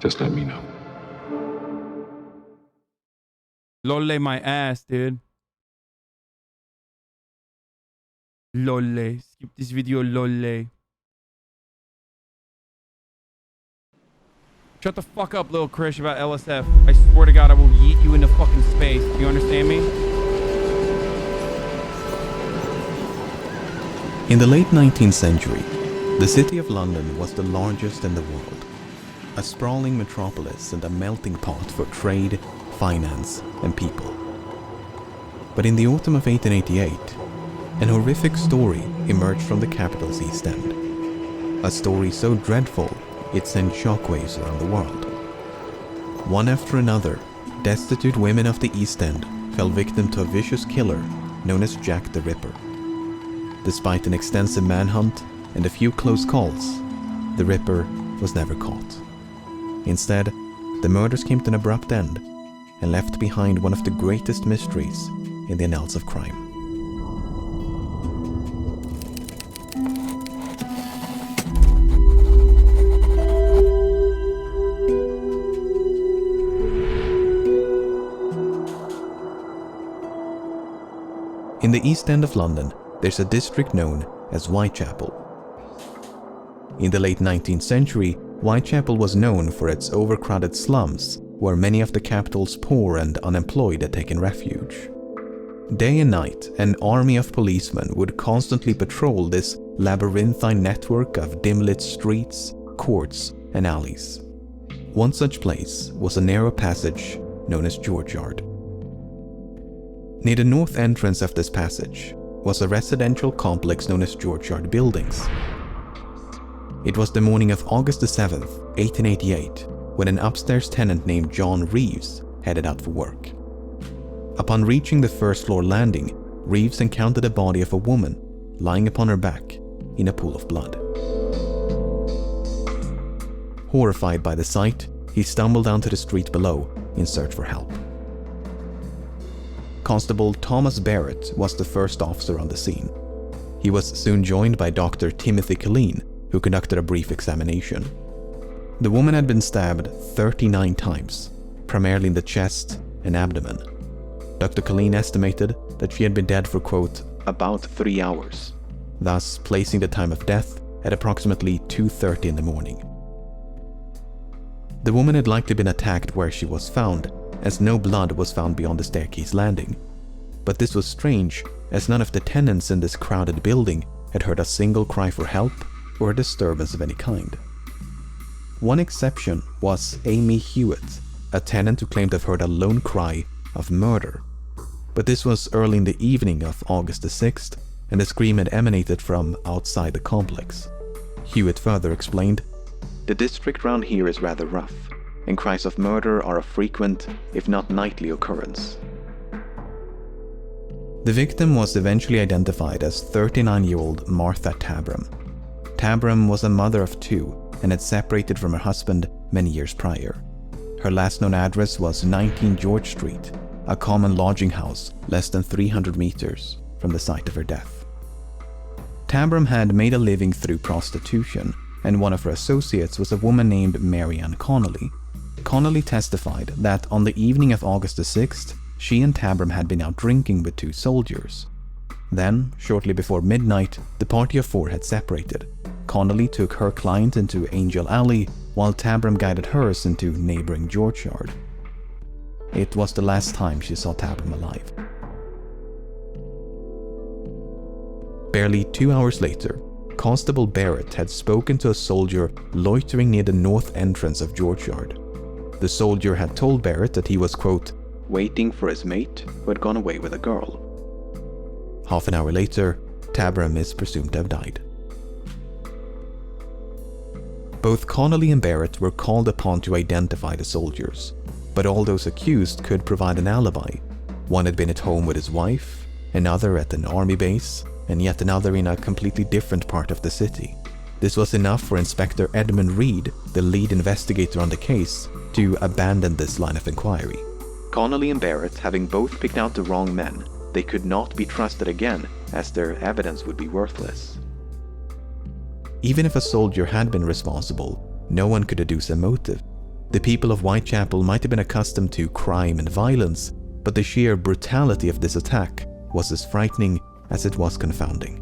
Just let me know. Lolle my ass, dude. Lolle. Skip this video, lolle. Shut the fuck up, little Krish, about LSF. I swear to God, I will yeet you into fucking space. You understand me? In the late 19th century, the city of London was the largest in the world. A sprawling metropolis and a melting pot for trade, finance, and people. But in the autumn of 1888, an horrific story emerged from the capital's East End. A story so dreadful, it sent shockwaves around the world. One after another, destitute women of the East End fell victim to a vicious killer known as Jack the Ripper. Despite an extensive manhunt and a few close calls, the Ripper was never caught. Instead, the murders came to an abrupt end and left behind one of the greatest mysteries in the annals of crime. In the East End of London, there's a district known as Whitechapel. In the late 19th century, Whitechapel was known for its overcrowded slums, where many of the capital's poor and unemployed had taken refuge. Day and night, an army of policemen would constantly patrol this labyrinthine network of dim-lit streets, courts, and alleys. One such place was a narrow passage known as George Yard. Near the north entrance of this passage was a residential complex known as George Yard Buildings. It was the morning of August the 7th, 1888, when an upstairs tenant named John Reeves headed out for work. Upon reaching the first floor landing, Reeves encountered the body of a woman lying upon her back in a pool of blood. Horrified by the sight, he stumbled down to the street below in search for help. Constable Thomas Barrett was the first officer on the scene. He was soon joined by Dr. Timothy Killeen, who conducted a brief examination. The woman had been stabbed 39 times, primarily in the chest and abdomen. Dr. Killeen estimated that she had been dead for, quote, about 3 hours, thus placing the time of death at approximately 2:30 in the morning. The woman had likely been attacked where she was found, as no blood was found beyond the staircase landing. But this was strange, as none of the tenants in this crowded building had heard a single cry for help or a disturbance of any kind. One exception was Amy Hewitt, a tenant who claimed to have heard a lone cry of murder. But this was early in the evening of August the 6th, and the scream had emanated from outside the complex. Hewitt further explained, "The district round here is rather rough, and cries of murder are a frequent, if not nightly occurrence." The victim was eventually identified as 39-year-old Martha Tabram. Tabram was a mother of 2 and had separated from her husband many years prior. Her last known address was 19 George Street, a common lodging house less than 300 meters from the site of her death. Tabram had made a living through prostitution, and one of her associates was a woman named Mary Ann Connolly. Connolly testified that on the evening of August the 6th, she and Tabram had been out drinking with 2 soldiers. Then, shortly before midnight, the party of 4 had separated. Connolly took her client into Angel Alley, while Tabram guided hers into neighboring George Yard. It was the last time she saw Tabram alive. Barely 2 hours later, Constable Barrett had spoken to a soldier loitering near the north entrance of George Yard. The soldier had told Barrett that he was, quote, waiting for his mate who had gone away with a girl. Half an hour later, Tabram is presumed to have died. Both Connolly and Barrett were called upon to identify the soldiers, but all those accused could provide an alibi. One had been at home with his wife, another at an army base, and yet another in a completely different part of the city. This was enough for Inspector Edmund Reed, the lead investigator on the case, to abandon this line of inquiry. Connolly and Barrett, having both picked out the wrong men, they could not be trusted again, as their evidence would be worthless. Even if a soldier had been responsible, no one could deduce a motive. The people of Whitechapel might have been accustomed to crime and violence, but the sheer brutality of this attack was as frightening as it was confounding.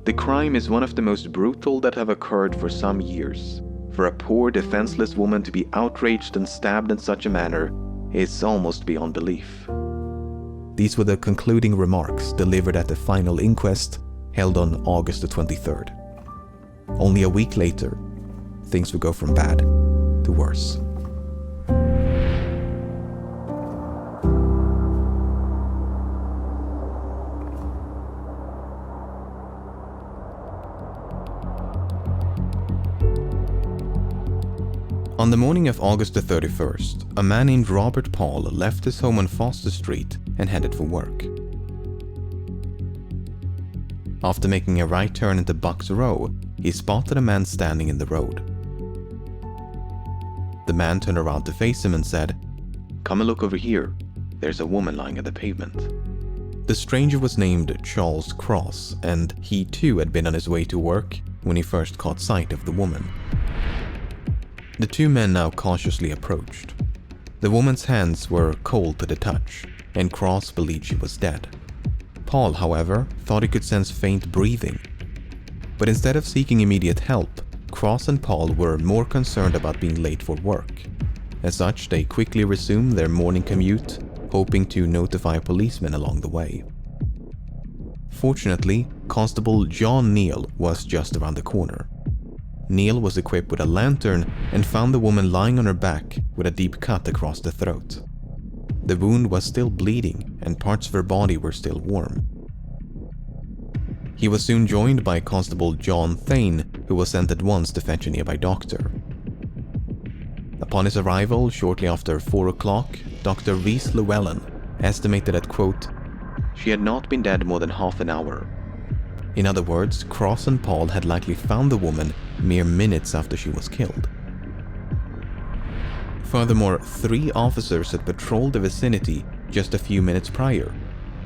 The crime is one of the most brutal that have occurred for some years. For a poor, defenseless woman to be outraged and stabbed in such a manner is almost beyond belief. These were the concluding remarks delivered at the final inquest held on August the 23rd. Only a week later, things would go from bad to worse. On the morning of August the 31st, a man named Robert Paul left his home on Foster Street and headed for work. After making a right turn into Bucks Row, he spotted a man standing in the road. The man turned around to face him and said, "Come and look over here. There's a woman lying on the pavement." The stranger was named Charles Cross, and he too had been on his way to work when he first caught sight of the woman. The two men now cautiously approached. The woman's hands were cold to the touch, and Cross believed she was dead. Paul, however, thought he could sense faint breathing. But instead of seeking immediate help, Cross and Paul were more concerned about being late for work. As such, they quickly resumed their morning commute, hoping to notify policemen along the way. Fortunately, Constable John Neal was just around the corner. Neal was equipped with a lantern and found the woman lying on her back with a deep cut across the throat. The wound was still bleeding and parts of her body were still warm. He was soon joined by Constable John Thane, who was sent at once to fetch a nearby doctor. Upon his arrival shortly after 4 o'clock, Dr. Reese Llewellyn estimated that, quote, "She had not been dead more than half an hour." In other words, Cross and Paul had likely found the woman mere minutes after she was killed. Furthermore, 3 officers had patrolled the vicinity just a few minutes prior.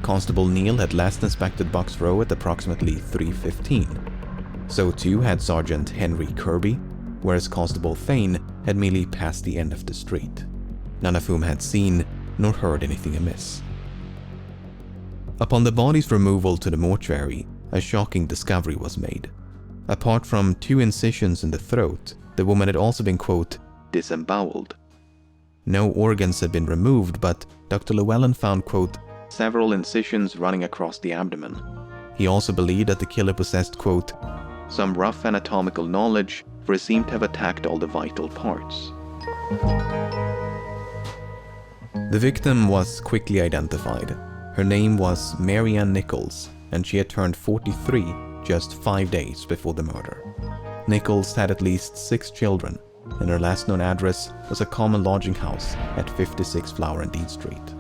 Constable Neal had last inspected Bucks Row at approximately 3:15. So too had Sergeant Henry Kirby, whereas Constable Thane had merely passed the end of the street, none of whom had seen nor heard anything amiss. Upon the body's removal to the mortuary, a shocking discovery was made. Apart from 2 incisions in the throat, the woman had also been, quote, "disemboweled." No organs had been removed, but Dr. Llewellyn found, quote, "several incisions running across the abdomen." He also believed that the killer possessed, quote, "some rough anatomical knowledge, for he seemed to have attacked all the vital parts." The victim was quickly identified. Her name was Mary Ann Nichols, and she had turned 43 just 5 days before the murder. Nichols had at least 6 children, and her last known address was a common lodging house at 56 Flower and Dean Street.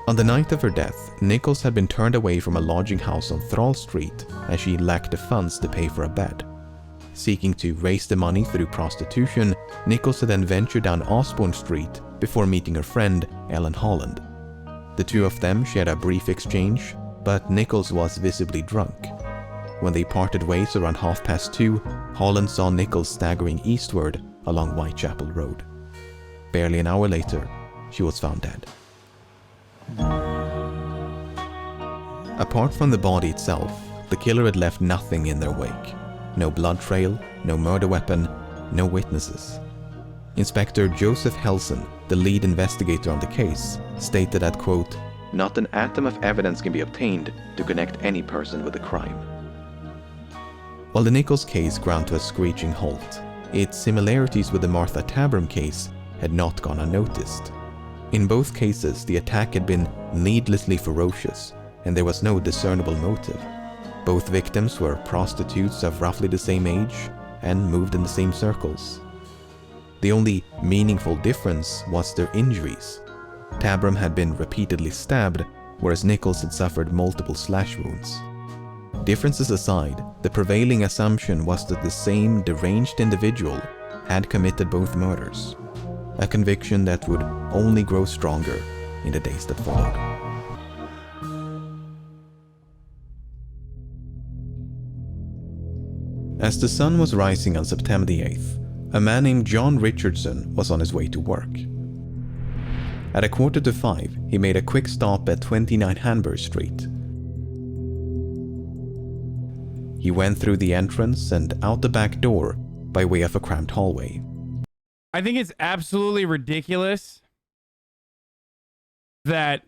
On the night of her death, Nichols had been turned away from a lodging house on Thrall Street as she lacked the funds to pay for a bed. Seeking to raise the money through prostitution, Nichols had then ventured down Osborne Street before meeting her friend Ellen Holland. The two of them shared a brief exchange, but Nichols was visibly drunk. When they parted ways around 2:30, Holland saw Nichols staggering eastward along Whitechapel Road. Barely an hour later, she was found dead. Apart from the body itself, the killer had left nothing in their wake. No blood trail, no murder weapon, no witnesses. Inspector Joseph Helson, the lead investigator on the case, stated that, quote, "not an atom of evidence can be obtained to connect any person with the crime." While the Nichols case ground to a screeching halt, its similarities with the Martha Tabram case had not gone unnoticed. In both cases, the attack had been needlessly ferocious, and there was no discernible motive. Both victims were prostitutes of roughly the same age and moved in the same circles. The only meaningful difference was their injuries. Tabram had been repeatedly stabbed, whereas Nichols had suffered multiple slash wounds. Differences aside, the prevailing assumption was that the same deranged individual had committed both murders, a conviction that would only grow stronger in the days that followed. As the sun was rising on September the 8th, a man named John Richardson was on his way to work. At 4:45, he made a quick stop at 29 Hanbury Street. He went through the entrance and out the back door by way of a cramped hallway. I think it's absolutely ridiculous that,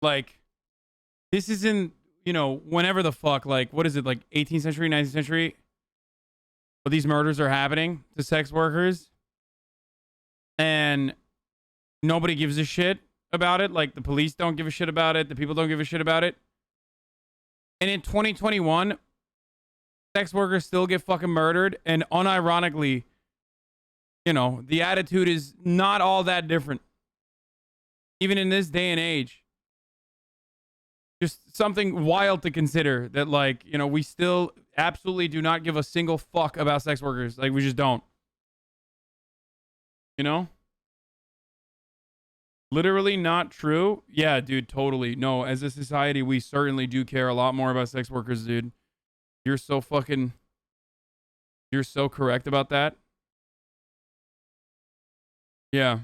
like, this isn't, you know, whenever the fuck, like, what is it, like 18th century, 19th century, but these murders are happening to sex workers and nobody gives a shit about it. Like, the police don't give a shit about it. The people don't give a shit about it. And in 2021, sex workers still get fucking murdered. And unironically, you know, the attitude is not all that different. Even in this day and age. Just something wild to consider that, like, you know, we still absolutely do not give a single fuck about sex workers. Like, we just don't. You know? Literally not true? Yeah, dude, totally. No, as a society, we certainly do care a lot more about sex workers, dude. You're so correct about that. Yeah.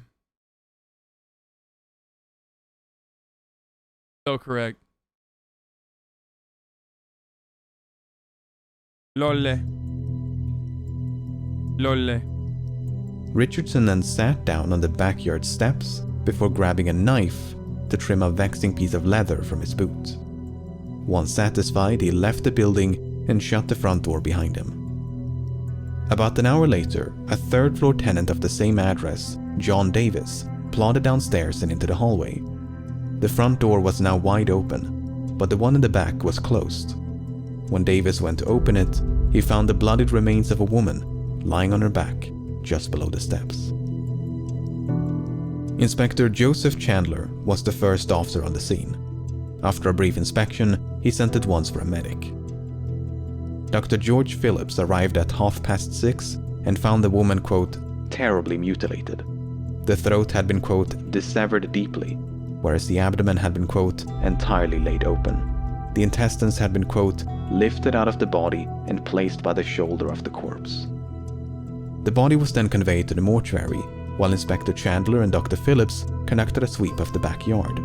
So correct. Lolle. Lolle. Richardson then sat down on the backyard steps before grabbing a knife to trim a vexing piece of leather from his boot. Once satisfied, he left the building and shut the front door behind him. About an hour later, a third-floor tenant of the same address, John Davis, plodded downstairs and into the hallway. The front door was now wide open, but the one in the back was closed. When Davis went to open it, he found the bloodied remains of a woman lying on her back just below the steps. Inspector Joseph Chandler was the first officer on the scene. After a brief inspection, he sent at once for a medic. Dr. George Phillips arrived at 6:30 and found the woman, quote, terribly mutilated. The throat had been, quote, dissevered deeply, whereas the abdomen had been, quote, entirely laid open. The intestines had been, quote, lifted out of the body and placed by the shoulder of the corpse. The body was then conveyed to the mortuary, while Inspector Chandler and Dr. Phillips conducted a sweep of the backyard.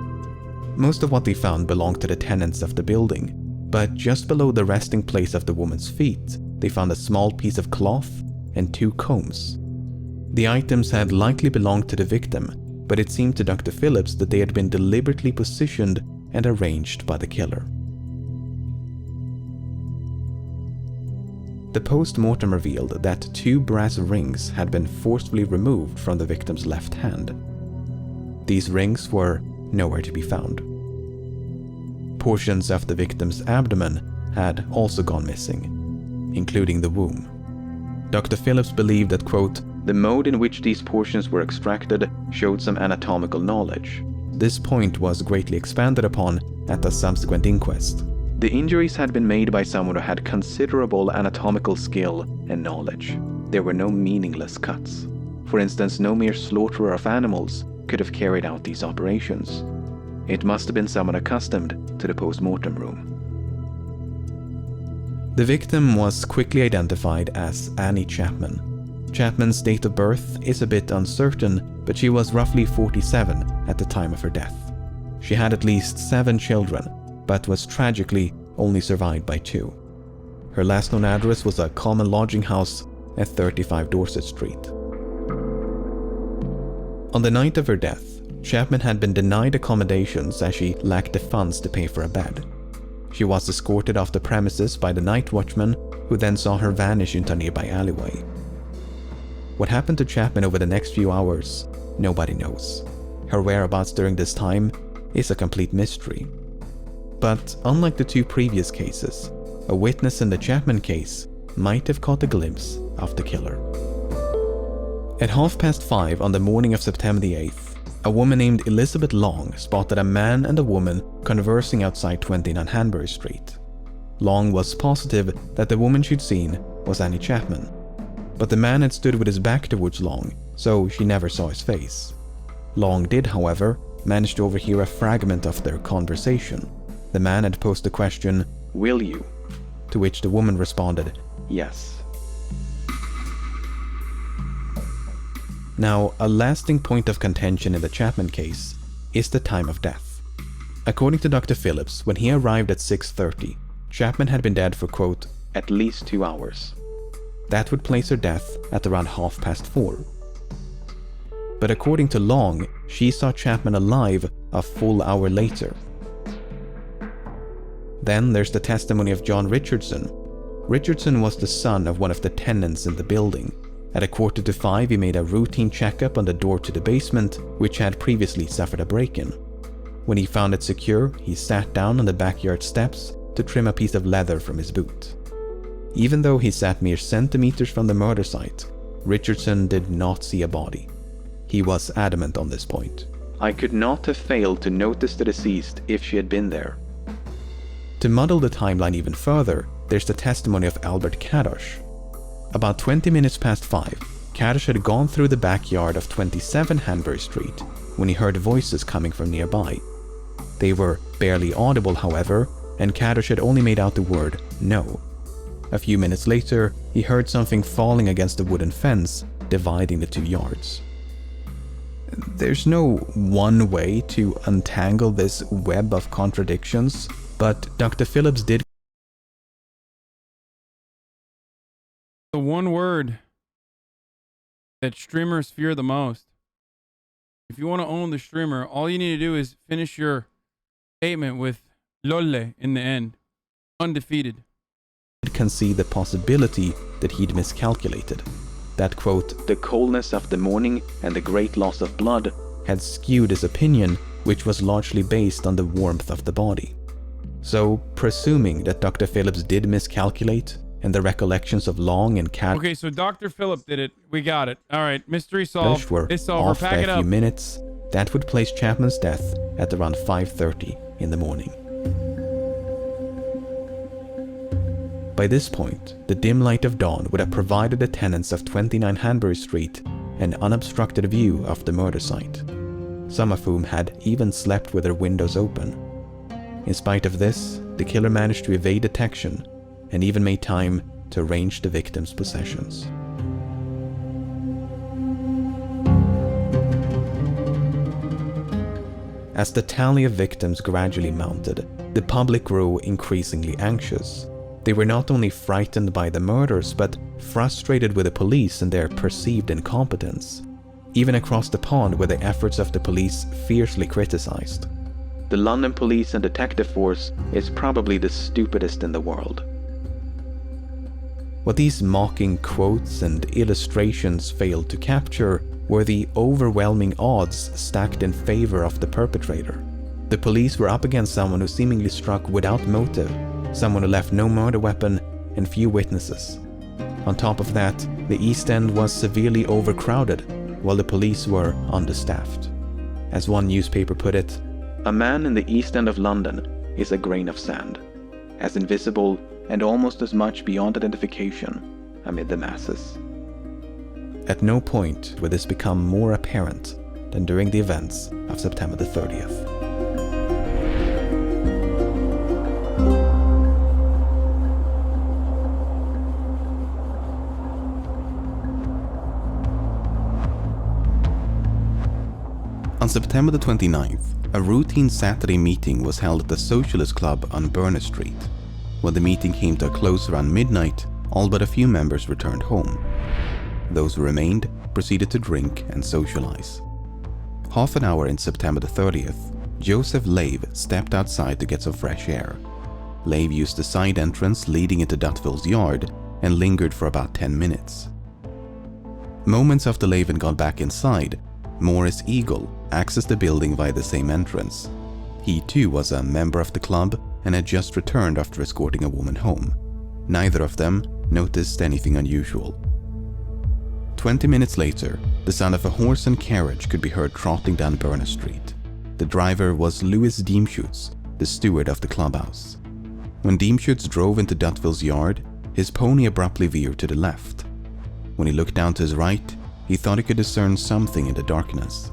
Most of what they found belonged to the tenants of the building, but just below the resting place of the woman's feet, they found a small piece of cloth and 2 combs. The items had likely belonged to the victim, but it seemed to Dr. Phillips that they had been deliberately positioned and arranged by the killer. The post-mortem revealed that 2 brass rings had been forcefully removed from the victim's left hand. These rings were nowhere to be found. Portions of the victim's abdomen had also gone missing, including the womb. Dr. Phillips believed that, quote, the mode in which these portions were extracted showed some anatomical knowledge. This point was greatly expanded upon at a subsequent inquest. The injuries had been made by someone who had considerable anatomical skill and knowledge. There were no meaningless cuts. For instance, no mere slaughterer of animals could have carried out these operations. It must have been someone accustomed to the post-mortem room. The victim was quickly identified as Annie Chapman. Chapman's date of birth is a bit uncertain, but she was roughly 47 at the time of her death. She had at least 7 children, but was tragically only survived by 2. Her last known address was a common lodging house at 35 Dorset Street. On the night of her death, Chapman had been denied accommodations as she lacked the funds to pay for a bed. She was escorted off the premises by the night watchman, who then saw her vanish into a nearby alleyway. What happened to Chapman over the next few hours, nobody knows. Her whereabouts during this time is a complete mystery. But unlike the 2 previous cases, a witness in the Chapman case might have caught a glimpse of the killer. At 5:30 on the morning of September the 8th, a woman named Elizabeth Long spotted a man and a woman conversing outside 29 Hanbury Street. Long was positive that the woman she'd seen was Annie Chapman, but the man had stood with his back towards Long, so she never saw his face. Long did, however, manage to overhear a fragment of their conversation. The man had posed the question, "Will you?" to which the woman responded, "Yes." Now, a lasting point of contention in the Chapman case is the time of death. According to Dr. Phillips, when he arrived at 6:30, Chapman had been dead for, quote, "at least 2 hours." That would place her death at around 4:30. But according to Long, she saw Chapman alive a full hour later. Then there's the testimony of John Richardson. Richardson was the son of one of the tenants in the building. At 4:45, he made a routine checkup on the door to the basement, which had previously suffered a break-in. When he found it secure, he sat down on the backyard steps to trim a piece of leather from his boot. Even though he sat mere centimeters from the murder site, Richardson did not see a body. He was adamant on this point. "I could not have failed to notice the deceased if she had been there." To muddle the timeline even further, there's the testimony of Albert Kadosh. About 20 minutes past 5, Kadosh had gone through the backyard of 27 Hanbury Street when he heard voices coming from nearby. They were barely audible, however, and Kadosh had only made out the word "no." A few minutes later, he heard something falling against the wooden fence dividing the 2 yards. There's no one way to untangle this web of contradictions, but Dr. Phillips did. The one word that streamers fear the most. If you want to own the streamer, all you need to do is finish your statement with "lolle" in the end. Undefeated. Concede the possibility that he'd miscalculated. That, quote, "the coldness of the morning and the great loss of blood" had skewed his opinion, which was largely based on the warmth of the body. So, presuming that Dr. Phillips did miscalculate, and the recollections of Long and Cat. Okay, so Dr. Phillip did it. We got it. All right, mystery solved. It's over. Off Pack it by a up. few minutes, that would place Chapman's death at around 5:30 in the morning. By this point, the dim light of dawn would have provided the tenants of 29 Hanbury Street an unobstructed view of the murder site, some of whom had even slept with their windows open. In spite of this, the killer managed to evade detection and even made time to arrange the victim's possessions. As the tally of victims gradually mounted, the public grew increasingly anxious. They were not only frightened by the murders, but frustrated with the police and their perceived incompetence. Even across the pond were the efforts of the police fiercely criticized. "The London police and detective force is probably the stupidest in the world." What these mocking quotes and illustrations failed to capture were the overwhelming odds stacked in favor of the perpetrator. The police were up against someone who seemingly struck without motive, someone who left no murder weapon and few witnesses. On top of that, the East End was severely overcrowded, while the police were understaffed. As one newspaper put it, "A man in the East End of London is a grain of sand, as invisible and almost as much beyond identification amid the masses." At no point would this become more apparent than during the events of September the 30th. On September the 29th, a routine Saturday meeting was held at the Socialist Club on Berners Street. When the meeting came to a close around midnight, all but a few members returned home. Those who remained proceeded to drink and socialize. Half an hour in September the 30th, Joseph Lave stepped outside to get some fresh air. Lave used the side entrance leading into Dutville's yard and lingered for about 10 minutes. Moments after Lave had gone back inside, Morris Eagle accessed the building via the same entrance. He too was a member of the club and had just returned after escorting a woman home. Neither of them noticed anything unusual. 20 minutes later, the sound of a horse and carriage could be heard trotting down Berners Street. The driver was Louis Diemschutz, the steward of the clubhouse. When Diemschutz drove into Dutville's yard, his pony abruptly veered to the left. When he looked down to his right, he thought he could discern something in the darkness.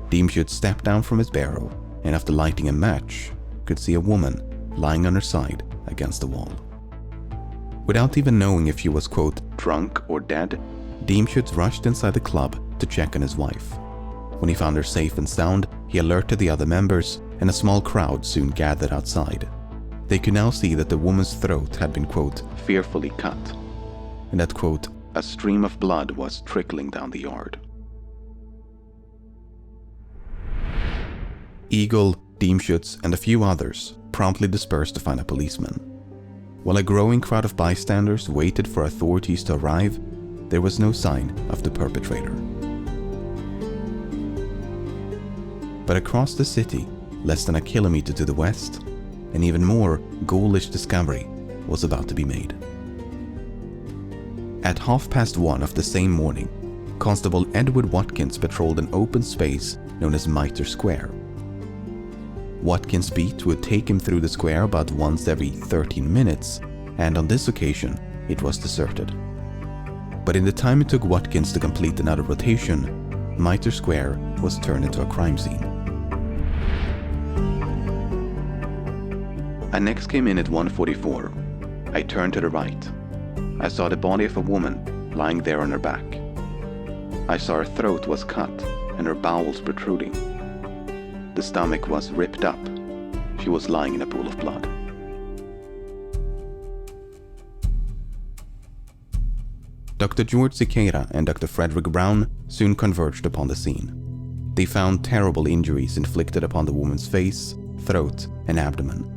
Diemschutz stepped down from his barrow and, after lighting a match, could see a woman lying on her side against the wall. Without even knowing if she was, quote, drunk or dead, Diemschütz rushed inside the club to check on his wife. When he found her safe and sound, he alerted the other members, and a small crowd soon gathered outside. They could now see that the woman's throat had been, quote, fearfully cut, and that, quote, a stream of blood was trickling down the yard. Eagle, Diemschütz, and a few others promptly dispersed to find a policeman. While a growing crowd of bystanders waited for authorities to arrive, there was no sign of the perpetrator. But across the city, less than a kilometer to the west, an even more ghoulish discovery was about to be made. At 1:30 of the same morning, Constable Edward Watkins patrolled an open space known as Mitre Square. Watkins' beat would take him through the square about once every 13 minutes, and on this occasion, it was deserted. But in the time it took Watkins to complete another rotation, Mitre Square was turned into a crime scene. I next came in at 1:44. I turned to the right. I saw the body of a woman lying there on her back. I saw her throat was cut and her bowels protruding. The stomach was ripped up. She was lying in a pool of blood. Dr. George Siqueira and Dr. Frederick Brown soon converged upon the scene. They found terrible injuries inflicted upon the woman's face, throat, and abdomen.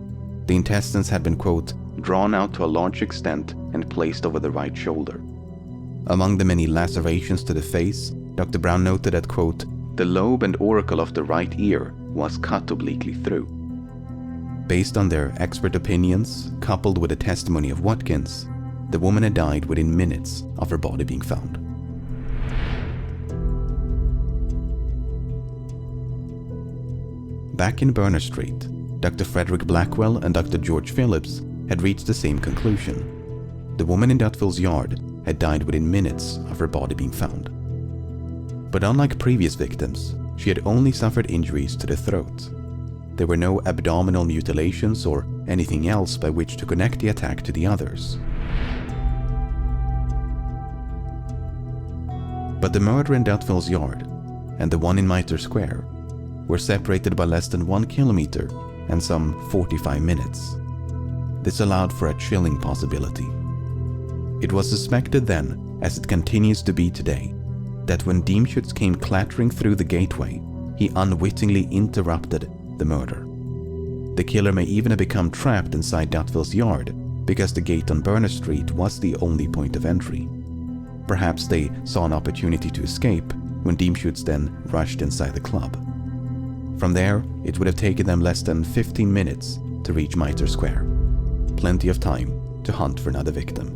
The intestines had been, quote, drawn out to a large extent and placed over the right shoulder. Among the many lacerations to the face, Dr. Brown noted that, quote, the lobe and auricle of the right ear was cut obliquely through. Based on their expert opinions, coupled with the testimony of Watkins, the woman had died within minutes of her body being found. Back in Berner Street, Dr. Frederick Blackwell and Dr. George Phillips had reached the same conclusion. The woman in Dutville's yard had died within minutes of her body being found. But unlike previous victims, she had only suffered injuries to the throat. There were no abdominal mutilations or anything else by which to connect the attack to the others. But the murder in Dutville's yard and the one in Mitre Square were separated by less than 1 kilometer and some 45 minutes. This allowed for a chilling possibility. It was suspected then, as it continues to be today, that when Diemschütz came clattering through the gateway, he unwittingly interrupted the murder. The killer may even have become trapped inside Dutville's yard because the gate on Berner Street was the only point of entry. Perhaps they saw an opportunity to escape when Diemschütz then rushed inside the club. From there, it would have taken them less than 15 minutes to reach Mitre Square. Plenty of time to hunt for another victim.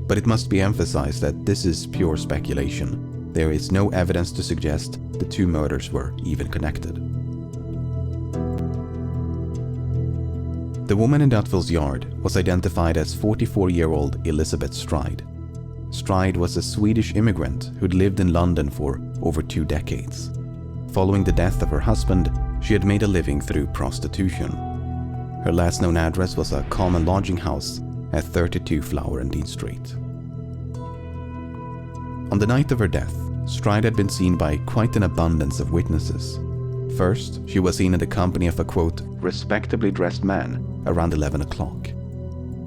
But it must be emphasized that this is pure speculation. There is no evidence to suggest the two murders were even connected. The woman in Dutville's yard was identified as 44-year-old Elizabeth Stride. Stride was a Swedish immigrant who'd lived in London for over 2 decades. Following the death of her husband, she had made a living through prostitution. Her last known address was a common lodging house at 32 Flower and Dean Street. On the night of her death, Stride had been seen by quite an abundance of witnesses. First, she was seen in the company of a, quote, respectably dressed man around 11 o'clock.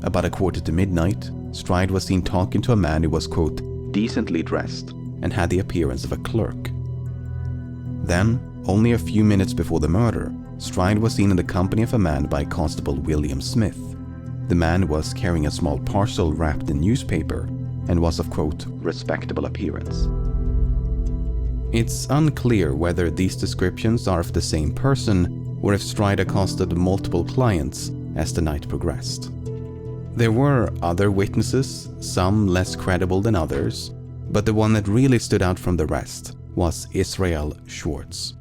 About 1:45, Stride was seen talking to a man who was, quote, decently dressed and had the appearance of a clerk. Then, only a few minutes before the murder, Stride was seen in the company of a man by Constable William Smith. The man was carrying a small parcel wrapped in newspaper and was of, quote, respectable appearance. It's unclear whether these descriptions are of the same person or if Stride accosted multiple clients as the night progressed. There were other witnesses, some less credible than others, but the one that really stood out from the rest was Israel Schwartz.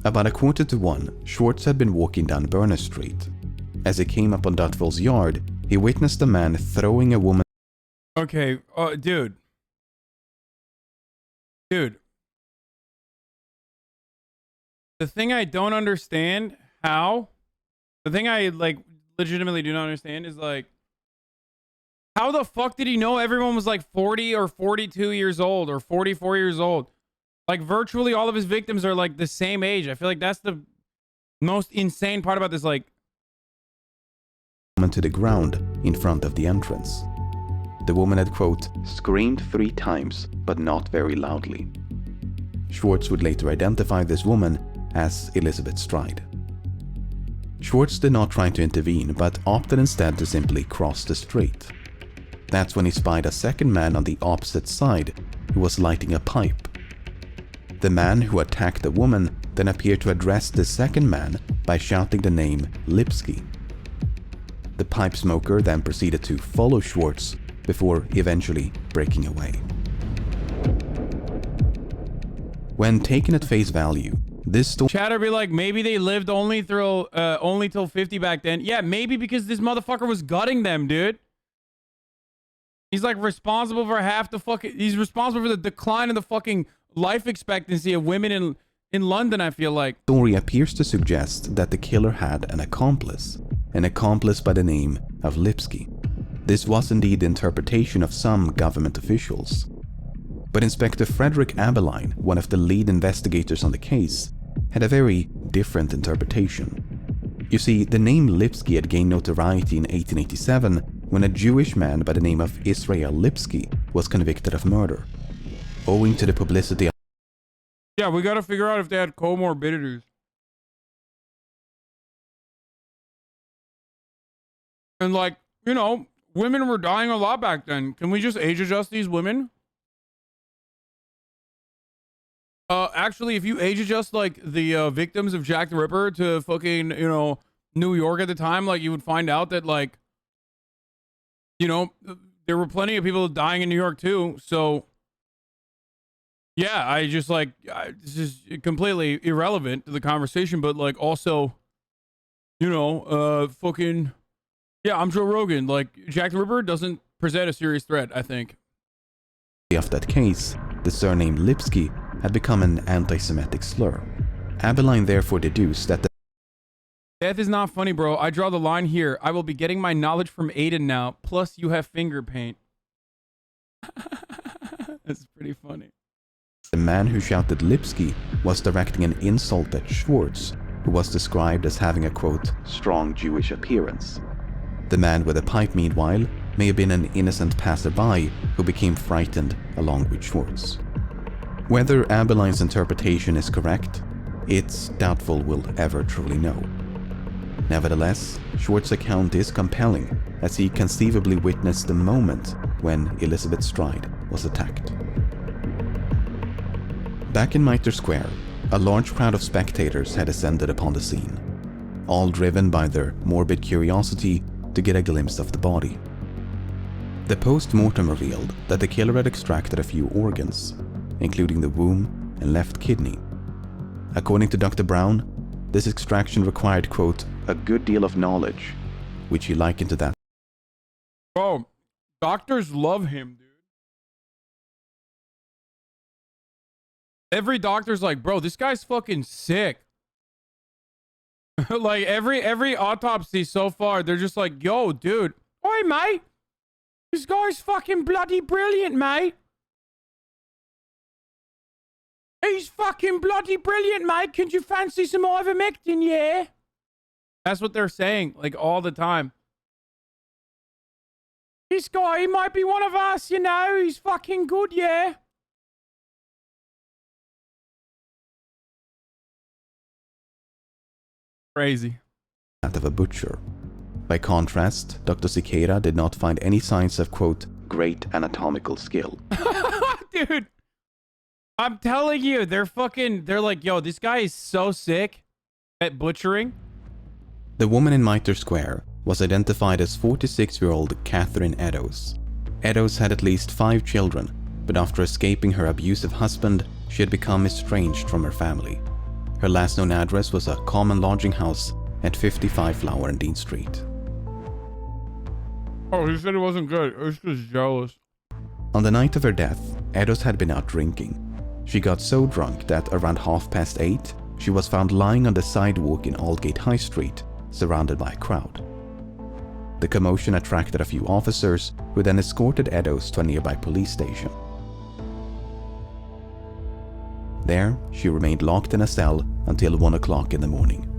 About 1:45, Schwartz had been walking down Berner Street. As he came up on Dutville's yard, he witnessed a man throwing a woman. Okay, dude. Dude. The thing I don't understand the thing I like legitimately do not understand is like How the fuck did he know everyone was like 40 or 42 years old or 44 years old? Like virtually all of his victims are like the same age. I feel like that's the most insane part about this. Like, to the ground in front of the entrance. The woman had, quote, screamed 3 times, but not very loudly. Schwartz would later identify this woman as Elizabeth Stride. Schwartz did not try to intervene, but opted instead to simply cross the street. That's when he spied a second man on the opposite side who was lighting a pipe. The man who attacked the woman then appeared to address the second man by shouting the name Lipsky. The pipe smoker then proceeded to follow Schwartz before eventually breaking away. When taken at face value, this story... Chatter be like, maybe they lived only till 50 back then. Yeah, maybe because this motherfucker was gutting them, dude. He's like responsible for half the fucking... He's responsible for the decline in the fucking life expectancy of women in London, I feel like. The story appears to suggest that the killer had an accomplice by the name of Lipsky. This was indeed the interpretation of some government officials. But Inspector Frederick Abeline, one of the lead investigators on the case, had a very different interpretation. You see, the name Lipsky had gained notoriety in 1887 when a Jewish man by the name of Israel Lipsky was convicted of murder. Owing to the publicity... Yeah, we gotta figure out if they had comorbidities. And like, you know, women were dying a lot back then. Can we just age adjust these women? Actually, if you age adjust like the victims of Jack the Ripper to fucking, you know, New York at the time, like you would find out that like, you know, there were plenty of people dying in New York too. So yeah, I just like, this is completely irrelevant to the conversation, but like also, you know, fucking, yeah, I'm Joe Rogan. Like Jack the Ripper doesn't present a serious threat, I think. Of that case, the surname Lipsky had become an anti-Semitic slur. Abeline therefore deduced that the... Death is not funny, bro. I draw the line here. I will be getting my knowledge from Aiden now. Plus, you have finger paint. That's pretty funny. The man who shouted Lipsky was directing an insult at Schwartz, who was described as having a, quote, strong Jewish appearance. The man with the pipe, meanwhile, may have been an innocent passerby who became frightened along with Schwartz. Whether Abeline's interpretation is correct, it's doubtful we'll ever truly know. Nevertheless, Schwartz's account is compelling, as he conceivably witnessed the moment when Elizabeth Stride was attacked. Back in Mitre Square, a large crowd of spectators had assembled upon the scene, all driven by their morbid curiosity to get a glimpse of the body. The post-mortem revealed that the killer had extracted a few organs, including the womb and left kidney. According to Dr. Brown, this extraction required, quote, a good deal of knowledge, which he likened to that. Bro, doctors love him, dude. Every doctor's like, bro, this guy's fucking sick. Like every autopsy so far, they're just like, yo, dude. Oi, mate. This guy's fucking bloody brilliant, mate. He's fucking bloody brilliant, mate. Can you fancy some ivermectin, yeah? That's what they're saying, like, all the time. This guy, he might be one of us, you know? He's fucking good, yeah? Crazy. That of a butcher. By contrast, Dr. Cicada did not find any signs of, quote, great anatomical skill. Dude, I'm telling you, they're like, yo, this guy is so sick at butchering. The woman in Mitre Square was identified as 46-year-old Catherine Eddowes. Eddowes had at least 5 children, but after escaping her abusive husband, she had become estranged from her family. Her last known address was a common lodging house at 55 Flower and Dean Street. Oh, he said it wasn't good. I was just jealous. On the night of her death, Eddowes had been out drinking. She got so drunk that around 8:30, she was found lying on the sidewalk in Aldgate High Street, surrounded by a crowd. The commotion attracted a few officers who then escorted Edos to a nearby police station. There, she remained locked in a cell until 1 o'clock in the morning.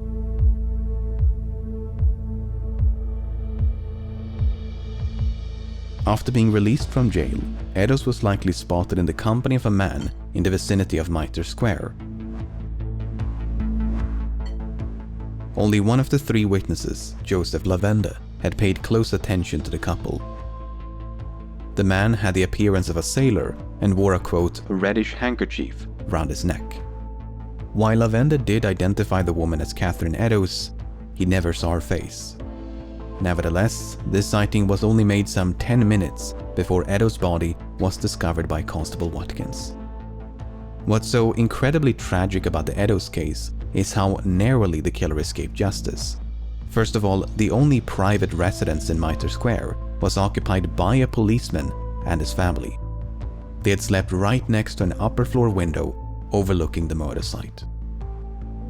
After being released from jail, Edos was likely spotted in the company of a man in the vicinity of Mitre Square. Only one of the 3 witnesses, Joseph Lavende, had paid close attention to the couple. The man had the appearance of a sailor and wore a quote, reddish handkerchief round his neck. While Lavende did identify the woman as Catherine Edos, he never saw her face. Nevertheless, this sighting was only made some 10 minutes before Edos' body was discovered by Constable Watkins. What's so incredibly tragic about the Edos case is how narrowly the killer escaped justice. First of all, the only private residence in Mitre Square was occupied by a policeman and his family. They had slept right next to an upper floor window overlooking the murder site.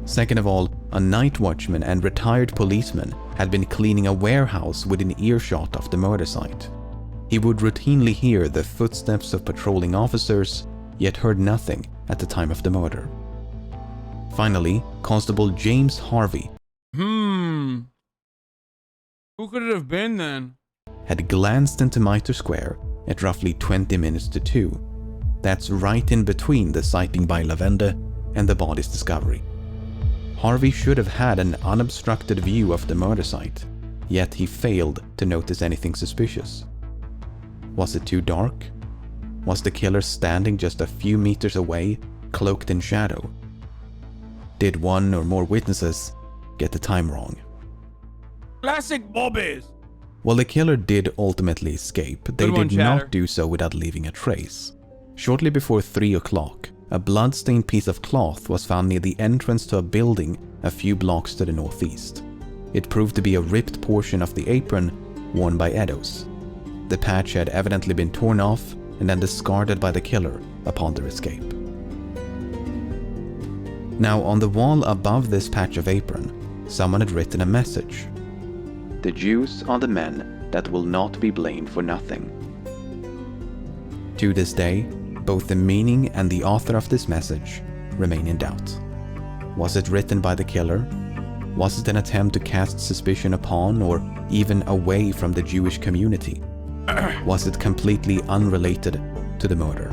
Second of all, a night watchman and retired policeman had been cleaning a warehouse within earshot of the murder site. He would routinely hear the footsteps of patrolling officers, yet heard nothing at the time of the murder. Finally, Constable James Harvey Who could it have been then? had glanced into Mitre Square at roughly 20 minutes to 2. That's right in between the sighting by Lavende and the body's discovery. Harvey should have had an unobstructed view of the murder site, yet he failed to notice anything suspicious. Was it too dark? Was the killer standing just a few meters away, cloaked in shadow? Did one or more witnesses get the time wrong? Classic bobbies. While the killer did ultimately escape, they did not do so without leaving a trace. Shortly before 3 o'clock, a blood-stained piece of cloth was found near the entrance to a building a few blocks to the northeast. It proved to be a ripped portion of the apron worn by Edos. The patch had evidently been torn off and then discarded by the killer upon their escape. Now, on the wall above this patch of apron, someone had written a message. "The Jews are the men that will not be blamed for nothing." To this day, both the meaning and the author of this message remain in doubt. Was it written by the killer? Was it an attempt to cast suspicion upon or even away from the Jewish community? Was it completely unrelated to the murder?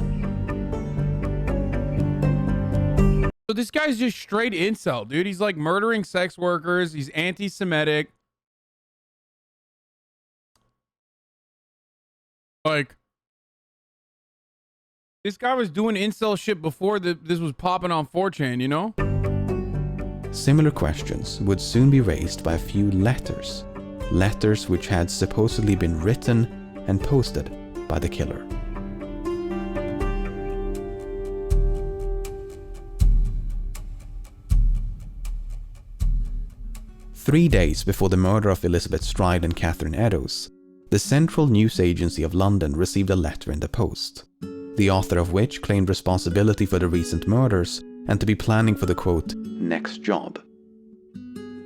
So this guy's just straight incel, dude. He's like murdering sex workers. He's anti-Semitic. Like, this guy was doing incel shit before this was popping on 4chan, you know? Similar questions would soon be raised by a few letters. Letters which had supposedly been written and posted by the killer. Three days before the murder of Elizabeth Stride and Catherine Edos, the Central News Agency of London received a letter in the post, the author of which claimed responsibility for the recent murders and to be planning for the quote, next job.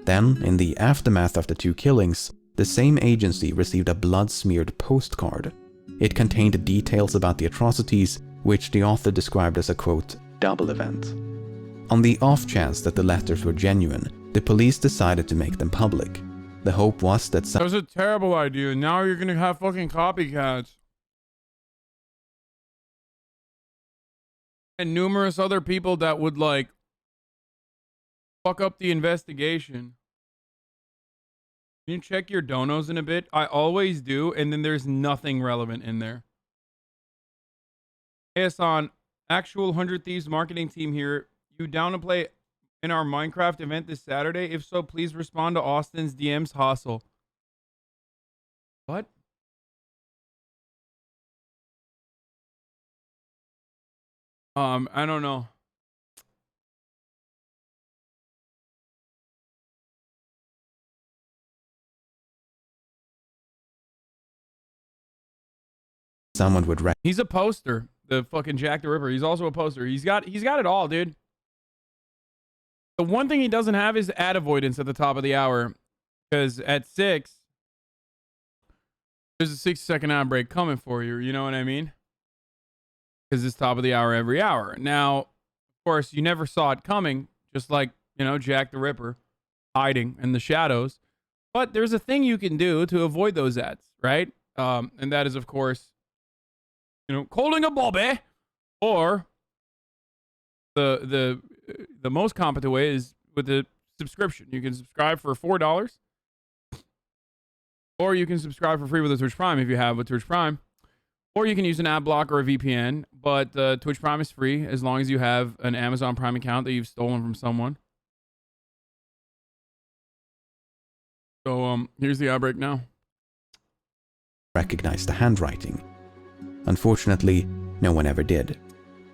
Then, in the aftermath of the 2 killings, the same agency received a blood-smeared postcard. It contained details about the atrocities, which the author described as a quote, double event. On the off chance that the letters were genuine, the police decided to make them public. The hope was that That was a terrible idea. Now you're gonna have fucking copycats. And numerous other people that would like fuck up the investigation. Can you check your donos in a bit? I always do, and then there's nothing relevant in there. Hey Hasan, actual 100 Thieves marketing team here. You down to play in our Minecraft event this Saturday? If so, please respond to Austin's DMs hustle. What? I don't know. someone would He's a poster. The fucking Jack the Ripper. He's also a poster. He's got it all, dude. The one thing he doesn't have is ad avoidance at the top of the hour. Because at 6, There's a 60-second ad break coming for you. You know what I mean? Because it's top of the hour every hour. Now, of course, you never saw it coming, just like, Jack the Ripper hiding in the shadows. But there's a thing you can do to avoid those ads, right? And that is, of course, calling a bobby, or the most competent way is with the subscription. You can subscribe for $4, or you can subscribe for free with a Twitch Prime if you have a Twitch Prime, or you can use an ad block or a VPN. But Twitch Prime is free as long as you have an Amazon Prime account that you've stolen from someone. So here's the outbreak now. Recognize the handwriting. Unfortunately, no one ever did.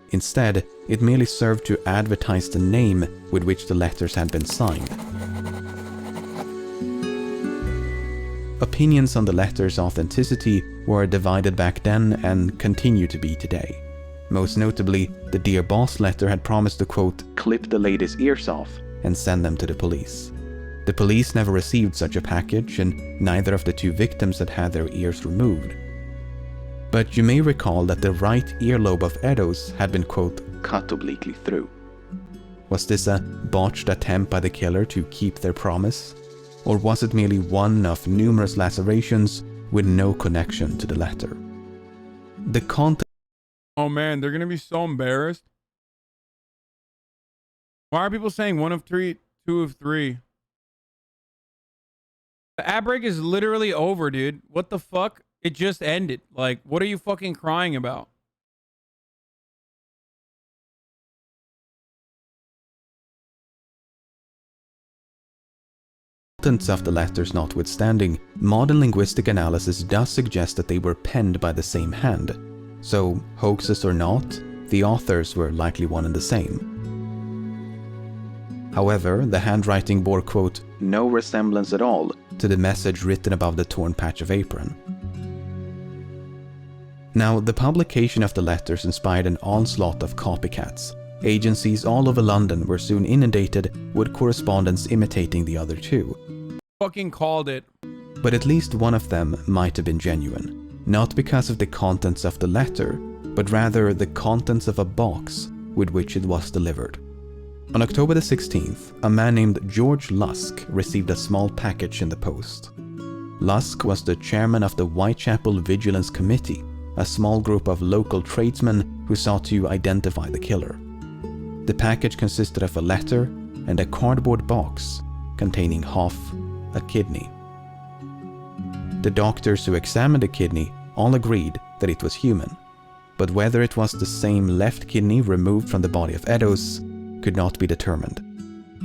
Instead, it merely served to advertise the name with which the letters had been signed. Opinions on the letters' authenticity were divided back then and continue to be today. Most notably, the Dear Boss letter had promised to, quote, clip the lady's ears off and send them to the police. The police never received such a package, and neither of the two victims had had their ears removed. But you may recall that the right earlobe of Edo's had been, quote, cut obliquely through. Was this a botched attempt by the killer to keep their promise? Or was it merely one of numerous lacerations with no connection to the letter? The content... Oh man, they're gonna be so embarrassed. Why are people saying 1 of 3, 2 of 3? The ad break is literally over, dude. What the fuck? It just ended. Like, what are you fucking crying about? Contents of the letters notwithstanding, modern linguistic analysis does suggest that they were penned by the same hand. So, hoaxes or not, the authors were likely one and the same. However, the handwriting bore, quote, no resemblance at all to the message written above the torn patch of apron. Now, the publication of the letters inspired an onslaught of copycats. Agencies all over London were soon inundated with correspondence imitating the other two. Fucking called it. But at least one of them might have been genuine, not because of the contents of the letter, but rather the contents of a box with which it was delivered. On October the 16th, a man named George Lusk received a small package in the post. Lusk was the chairman of the Whitechapel Vigilance Committee, a small group of local tradesmen who sought to identify the killer. The package consisted of a letter and a cardboard box containing half a kidney. The doctors who examined the kidney all agreed that it was human, but whether it was the same left kidney removed from the body of Edos could not be determined.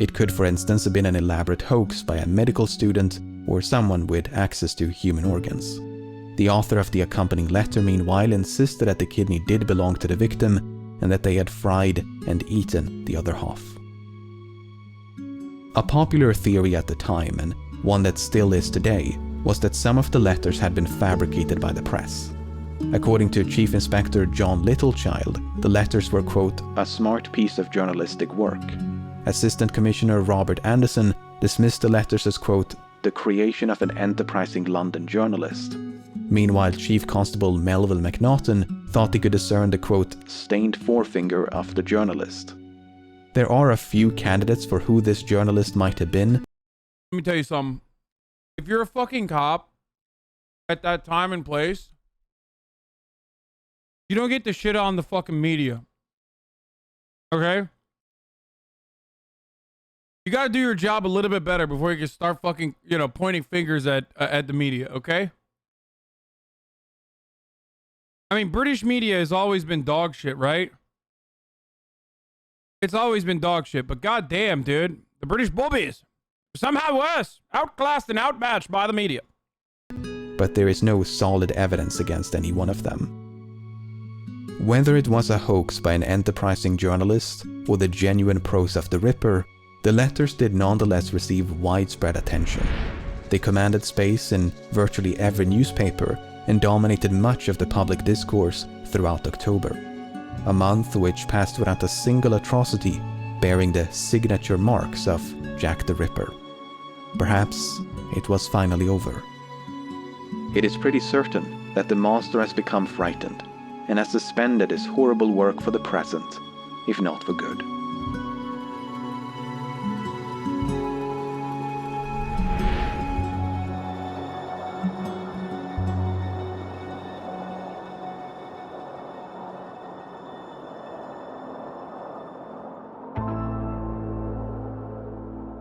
It could, for instance, have been an elaborate hoax by a medical student or someone with access to human organs. The author of the accompanying letter, meanwhile, insisted that the kidney did belong to the victim and that they had fried and eaten the other half. A popular theory at the time, and one that still is today, was that some of the letters had been fabricated by the press. According to Chief Inspector John Littlechild, the letters were, quote, a smart piece of journalistic work. Assistant Commissioner Robert Anderson dismissed the letters as, quote, the creation of an enterprising London journalist. Meanwhile, Chief Constable Melville McNaughton thought he could discern the, quote, stained forefinger of the journalist. There are a few candidates for who this journalist might have been. Let me tell you something. If you're a fucking cop at that time and place, you don't get to shit on the fucking media. Okay? You gotta do your job a little bit better before you can start fucking, pointing fingers at the media, okay? I mean, British media has always been dog shit, right? It's always been dog shit, but goddamn, dude, the British bobbies somehow worse, outclassed and outmatched by the media. But there is no solid evidence against any one of them. Whether it was a hoax by an enterprising journalist or the genuine prose of the Ripper, the letters did nonetheless receive widespread attention. They commanded space in virtually every newspaper and dominated much of the public discourse throughout October, a month which passed without a single atrocity bearing the signature marks of Jack the Ripper. Perhaps it was finally over. It is pretty certain that the master has become frightened and has suspended his horrible work for the present, if not for good.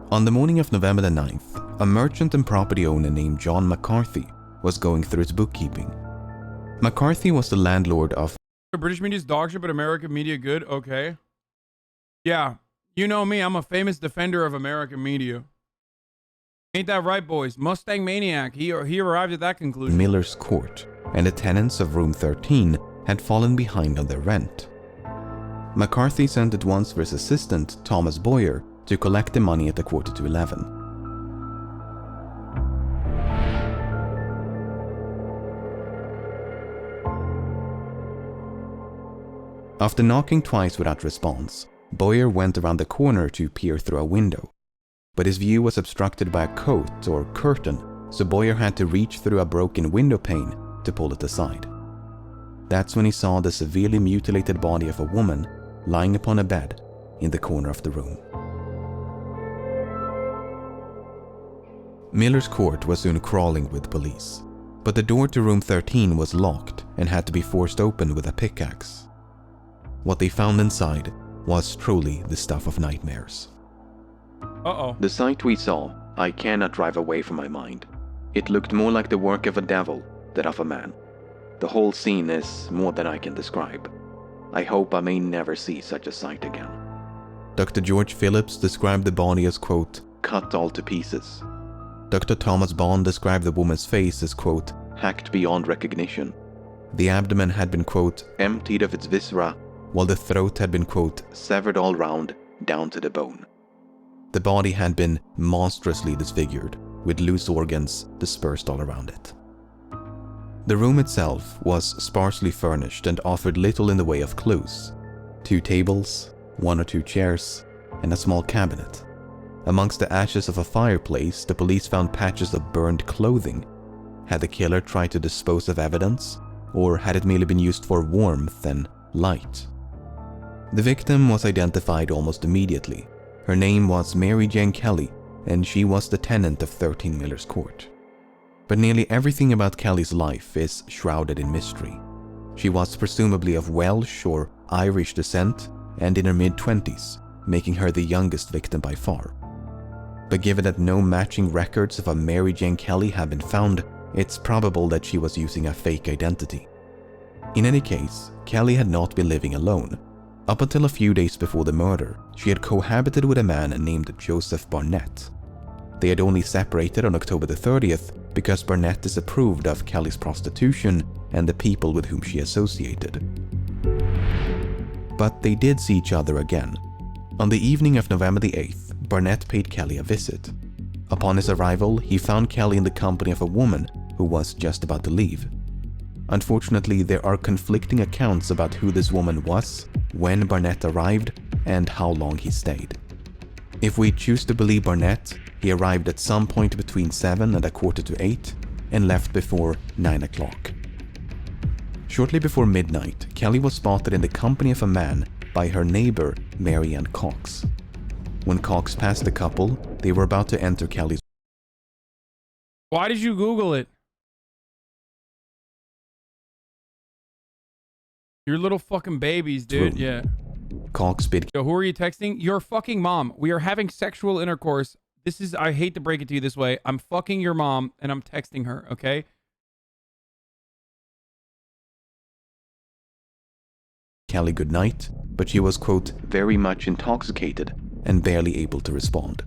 On the morning of November the 9th, a merchant and property owner named John McCarthy was going through his bookkeeping. McCarthy was the landlord of British media's dog shit, but American media good? Okay. Yeah, you know me, I'm a famous defender of American media. Ain't that right, boys? Mustang Maniac, he arrived at that conclusion. Miller's Court, and the tenants of room 13 had fallen behind on their rent. McCarthy sent at once for his assistant, Thomas Boyer, to collect the money at 11:15. After knocking twice without response, Boyer went around the corner to peer through a window. But his view was obstructed by a coat or curtain, so Boyer had to reach through a broken window pane to pull it aside. That's when he saw the severely mutilated body of a woman lying upon a bed in the corner of the room. Miller's Court was soon crawling with police, but the door to room 13 was locked and had to be forced open with a pickaxe. What they found inside was truly the stuff of nightmares. The sight we saw, I cannot drive away from my mind. It looked more like the work of a devil than of a man. The whole scene is more than I can describe. I hope I may never see such a sight again. Dr. George Phillips described the body as, quote, cut all to pieces. Dr. Thomas Bond described the woman's face as, quote, hacked beyond recognition. The abdomen had been, quote, emptied of its viscera, while the throat had been, quote, severed all round, down to the bone. The body had been monstrously disfigured, with loose organs dispersed all around it. The room itself was sparsely furnished and offered little in the way of clues. 2 tables, 1 or 2 chairs, and a small cabinet. Amongst the ashes of a fireplace, the police found patches of burned clothing. Had the killer tried to dispose of evidence, or had it merely been used for warmth and light? The victim was identified almost immediately. Her name was Mary Jane Kelly, and she was the tenant of 13 Miller's Court. But nearly everything about Kelly's life is shrouded in mystery. She was presumably of Welsh or Irish descent and in her mid-20s, making her the youngest victim by far. But given that no matching records of a Mary Jane Kelly have been found, it's probable that she was using a fake identity. In any case, Kelly had not been living alone. Up until a few days before the murder, she had cohabited with a man named Joseph Barnett. They had only separated on October the 30th because Barnett disapproved of Kelly's prostitution and the people with whom she associated. But they did see each other again. On the evening of November the 8th, Barnett paid Kelly a visit. Upon his arrival, he found Kelly in the company of a woman who was just about to leave. Unfortunately, there are conflicting accounts about who this woman was, when Barnett arrived, and how long he stayed. If we choose to believe Barnett, he arrived at some point between 7 and 7:45 and left before 9 o'clock. Shortly before midnight, Kelly was spotted in the company of a man by her neighbor, Mary Ann Cox. When Cox passed the couple, they were about to enter Kelly's. Why did you Google it? You're little fucking babies, dude. room. Yeah. Cox bid. Yo, who are you texting? Your fucking mom. We are having sexual intercourse. This is, I hate to break it to you this way. I'm fucking your mom and I'm texting her, okay? Kelly good night, but she was, quote, very much intoxicated and barely able to respond.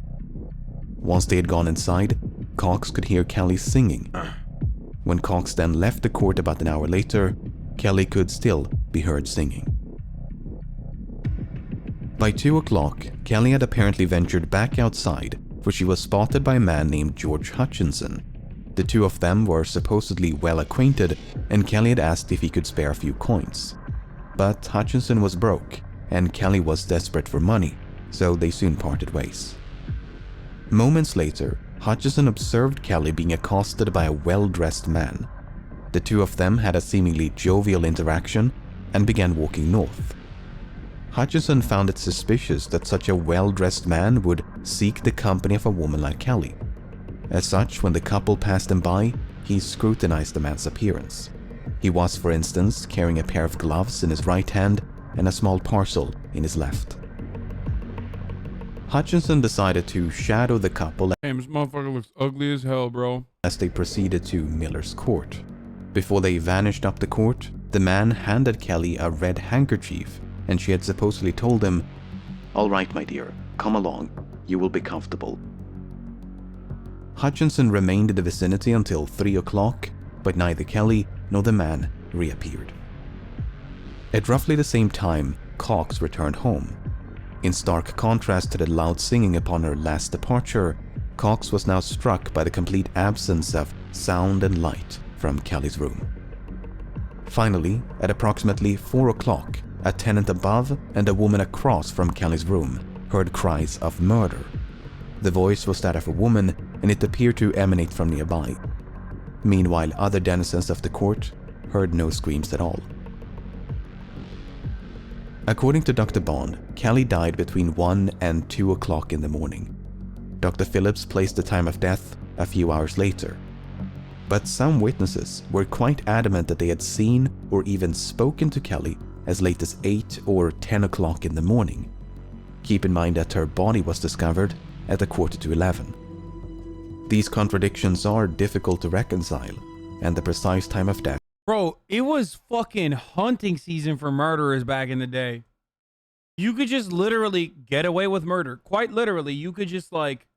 Once they had gone inside, Cox could hear Kelly singing. When Cox then left the court about an hour later, Kelly could still be heard singing. By 2 o'clock, Kelly had apparently ventured back outside, for she was spotted by a man named George Hutchinson. The two of them were supposedly well acquainted, and Kelly had asked if he could spare a few coins. But Hutchinson was broke, and Kelly was desperate for money, so they soon parted ways. Moments later, Hutchison observed Kelly being accosted by a well-dressed man. The two of them had a seemingly jovial interaction and began walking north. Hutchison found it suspicious that such a well-dressed man would seek the company of a woman like Kelly. As such, when the couple passed him by, he scrutinized the man's appearance. He was, for instance, carrying a pair of gloves in his right hand and a small parcel in his left. Hutchison decided to shadow the couple. Damn, this motherfucker looks ugly as hell, bro. As they proceeded to Miller's court. Before they vanished up the court, the man handed Kelly a red handkerchief, and she had supposedly told him, "All right, my dear, come along. You will be comfortable." Hutchinson remained in the vicinity until 3 o'clock, but neither Kelly nor the man reappeared. At roughly the same time, Cox returned home. In stark contrast to the loud singing upon her last departure, Cox was now struck by the complete absence of sound and light from Kelly's room. Finally, at approximately 4 o'clock, a tenant above and a woman across from Kelly's room heard cries of murder. The voice was that of a woman, and it appeared to emanate from nearby. Meanwhile, other denizens of the court heard no screams at all. According to Dr. Bond, Kelly died between 1 and 2 o'clock in the morning. Dr. Phillips placed the time of death a few hours later. But some witnesses were quite adamant that they had seen or even spoken to Kelly as late as 8 or 10 o'clock in the morning. Keep in mind that her body was discovered at 11:15. These contradictions are difficult to reconcile, and the precise time of death. Bro, it was fucking hunting season for murderers back in the day. You could just literally get away with murder. Quite literally, you could just like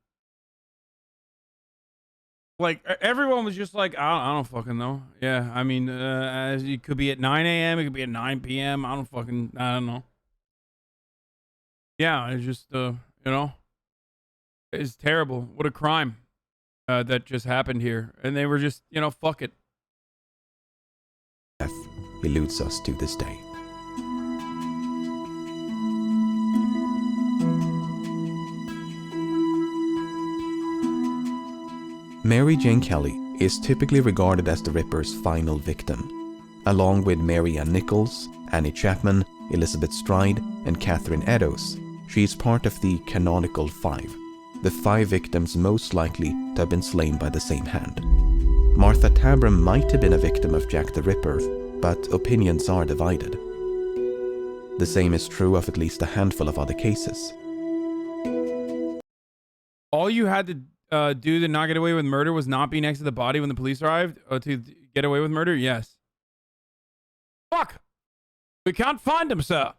everyone was just like, I don't fucking know. Yeah, I mean, it could be at 9 a.m. It could be at 9 p.m. I don't know. Yeah, it's just, it's terrible. What a crime that just happened here. And they were just, fuck it. Death eludes us to this day. Mary Jane Kelly is typically regarded as the Ripper's final victim. Along with Mary Ann Nichols, Annie Chapman, Elizabeth Stride, and Catherine Eddowes, she is part of the canonical 5, the 5 victims most likely to have been slain by the same hand. Martha Tabram might have been a victim of Jack the Ripper, but opinions are divided. The same is true of at least a handful of other cases. All you had to do to not get away with murder was not be next to the body when the police arrived to get away with murder? Yes. Fuck! We can't find him, sir.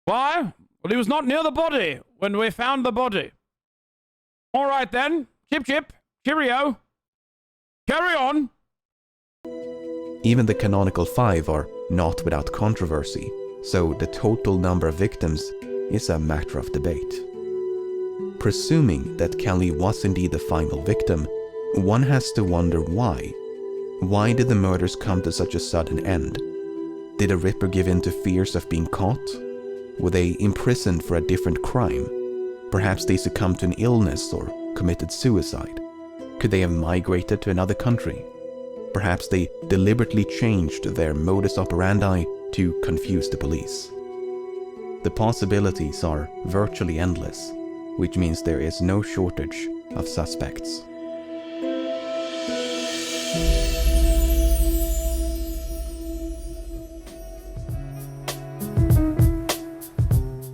Why? Well, he was not near the body when we found the body. All right then. Chip chip. Cheerio. Carry on. Even the canonical 5 are not without controversy, so the total number of victims is a matter of debate. Presuming that Kelly was indeed the final victim, one has to wonder why. Why did the murders come to such a sudden end? Did a Ripper give in to fears of being caught? Were they imprisoned for a different crime? Perhaps they succumbed to an illness or committed suicide. Could they have migrated to another country? Perhaps they deliberately changed their modus operandi to confuse the police. The possibilities are virtually endless, which means there is no shortage of suspects.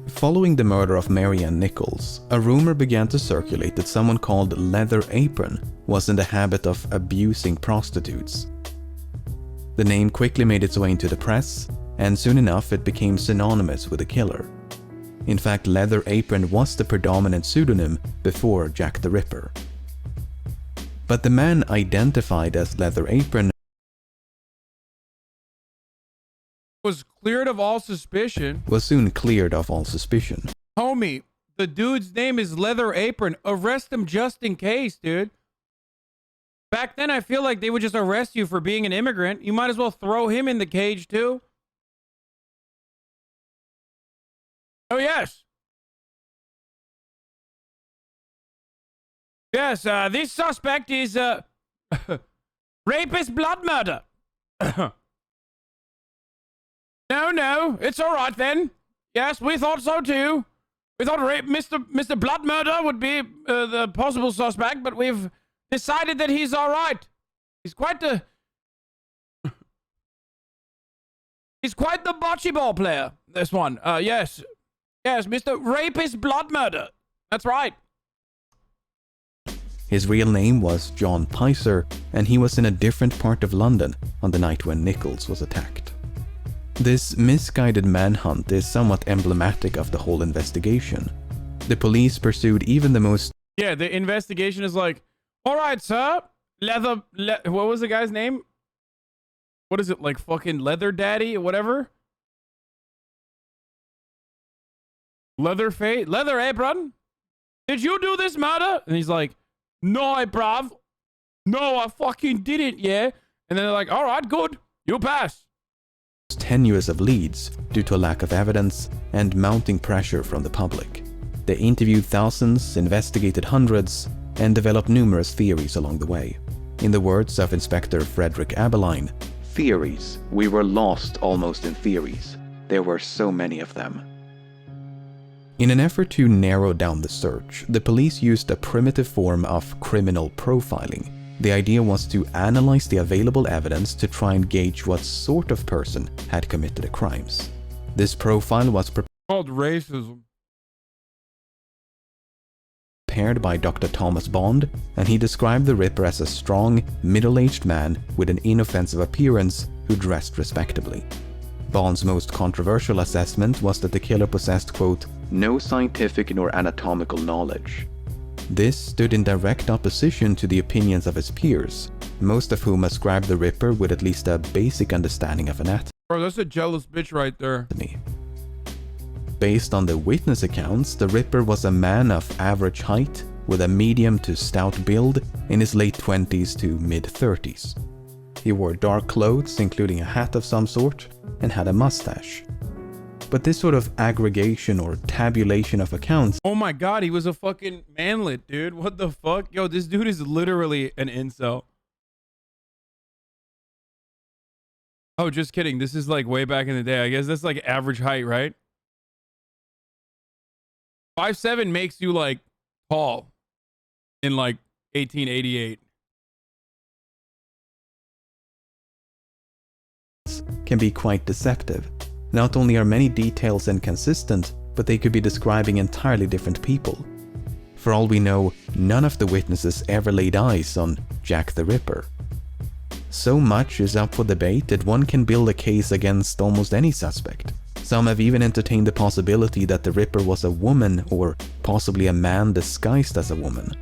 Following the murder of Mary Ann Nichols, a rumor began to circulate that someone called Leather Apron was in the habit of abusing prostitutes. The name quickly made its way into the press, and soon enough it became synonymous with the killer. In fact, Leather Apron was the predominant pseudonym before Jack the Ripper. But the man identified as Leather Apron Was cleared of all suspicion. was soon cleared of all suspicion. Homie, the dude's name is Leather Apron. Arrest him just in case, dude. Back then, I feel like they would just arrest you for being an immigrant. You might as well throw him in the cage, too. Oh, yes. Yes, this suspect is rapist blood murder. No, it's all right then. Yes, we thought so too. We thought Mr. Blood Murder would be the possible suspect, but we've decided that he's all right. He's quite the bocce ball player. This one. Yes, Mr. Rapist Blood Murder. That's right. His real name was John Picer, and he was in a different part of London on the night when Nichols was attacked. This misguided manhunt is somewhat emblematic of the whole investigation. The police pursued even the most... Yeah, the investigation is like, all right, sir. What was the guy's name? What is it, like fucking Leather Daddy or whatever? Leather Apron? Did you do this murder? And he's like, no, bruv. No, I fucking didn't, yeah. And then they're like, all right, good. You pass. Tenuous of leads due to a lack of evidence and mounting pressure from the public. They interviewed thousands, investigated hundreds, and developed numerous theories along the way. In the words of Inspector Frederick Abeline, "Theories. We were lost almost in theories. There were so many of them." In an effort to narrow down the search, the police used a primitive form of criminal profiling. The idea was to analyze the available evidence to try and gauge what sort of person had committed the crimes. This profile was called racism. Prepared by Dr. Thomas Bond, and he described the Ripper as a strong, middle-aged man with an inoffensive appearance who dressed respectably. Bond's most controversial assessment was that the killer possessed, quote, "no scientific nor anatomical knowledge." This stood in direct opposition to the opinions of his peers, most of whom ascribed the Ripper with at least a basic understanding of anatomy. Bro, that's a jealous bitch right there. Based on the witness accounts, the Ripper was a man of average height with a medium to stout build in his late 20s to mid-30s. He wore dark clothes, including a hat of some sort, and had a mustache. But this sort of aggregation or tabulation of accounts... Oh my god, he was a fucking manlet, dude. What the fuck? Yo, this dude is literally an incel. Oh, just kidding. This is like way back in the day. I guess that's like average height, right? 5'7" makes you like tall in like 1888. Can be quite deceptive. Not only are many details inconsistent, but they could be describing entirely different people. For all we know, none of the witnesses ever laid eyes on Jack the Ripper. So much is up for debate that one can build a case against almost any suspect. Some have even entertained the possibility that the Ripper was a woman or possibly a man disguised as a woman.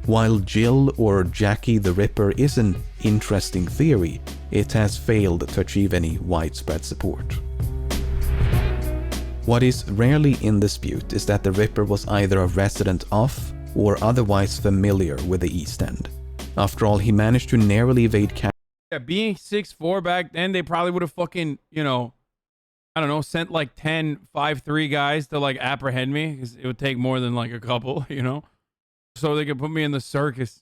While Jill or Jackie the Ripper is an interesting theory, it has failed to achieve any widespread support. What is rarely in dispute is that the Ripper was either a resident of or otherwise familiar with the East End. After all, he managed to narrowly evade capture. Yeah, being 6'4" back then, they probably would have fucking, you know, I don't know, sent like 10 5'3" guys to like apprehend me, because it would take more than like a couple, you know, so they could put me in the circus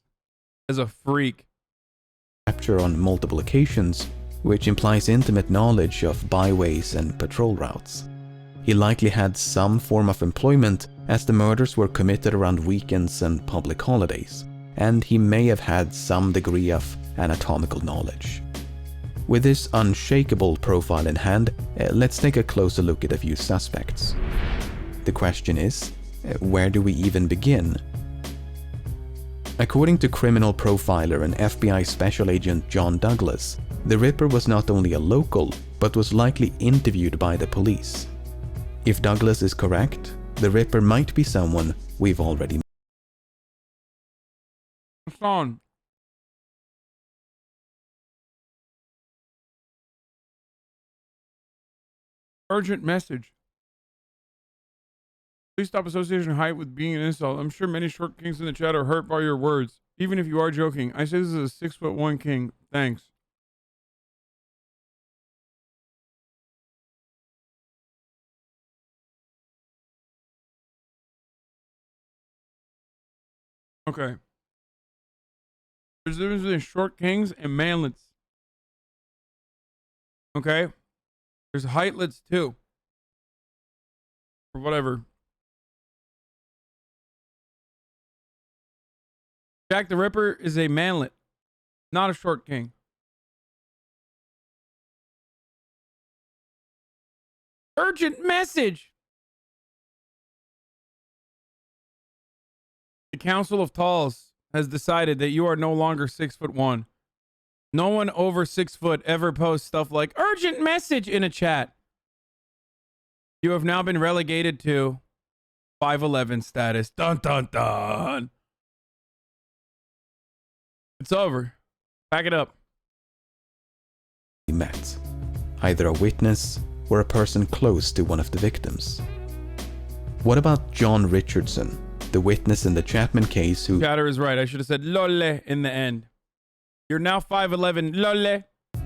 as a freak. Capture on multiple occasions, which implies intimate knowledge of byways and patrol routes. He likely had some form of employment, as the murders were committed around weekends and public holidays, and he may have had some degree of anatomical knowledge. With this unshakable profile in hand, let's take a closer look at a few suspects. The question is, where do we even begin? According to criminal profiler and FBI Special Agent John Douglas, the Ripper was not only a local, but was likely interviewed by the police. If Douglas is correct, the Ripper might be someone we've already met. Hassan. Urgent message. Please stop association height with being an insult. I'm sure many short kings in the chat are hurt by your words. Even if you are joking. I say this is a 6'1" king. Thanks. Okay. There's a difference between short kings and manlets. Okay? There's heightlets too. Or whatever. Jack the Ripper is a manlet, not a short king. Urgent message! The Council of Talls has decided that you are no longer 6'1". No one over 6 foot ever posts stuff like urgent message in a chat. You have now been relegated to 5'11" status. Dun dun dun. It's over. Pack it up. He met either a witness or a person close to one of the victims. What about John Richardson, the witness in the Chapman case who... Chatter is right. I should have said lole in the end. You're now 5'11", lole.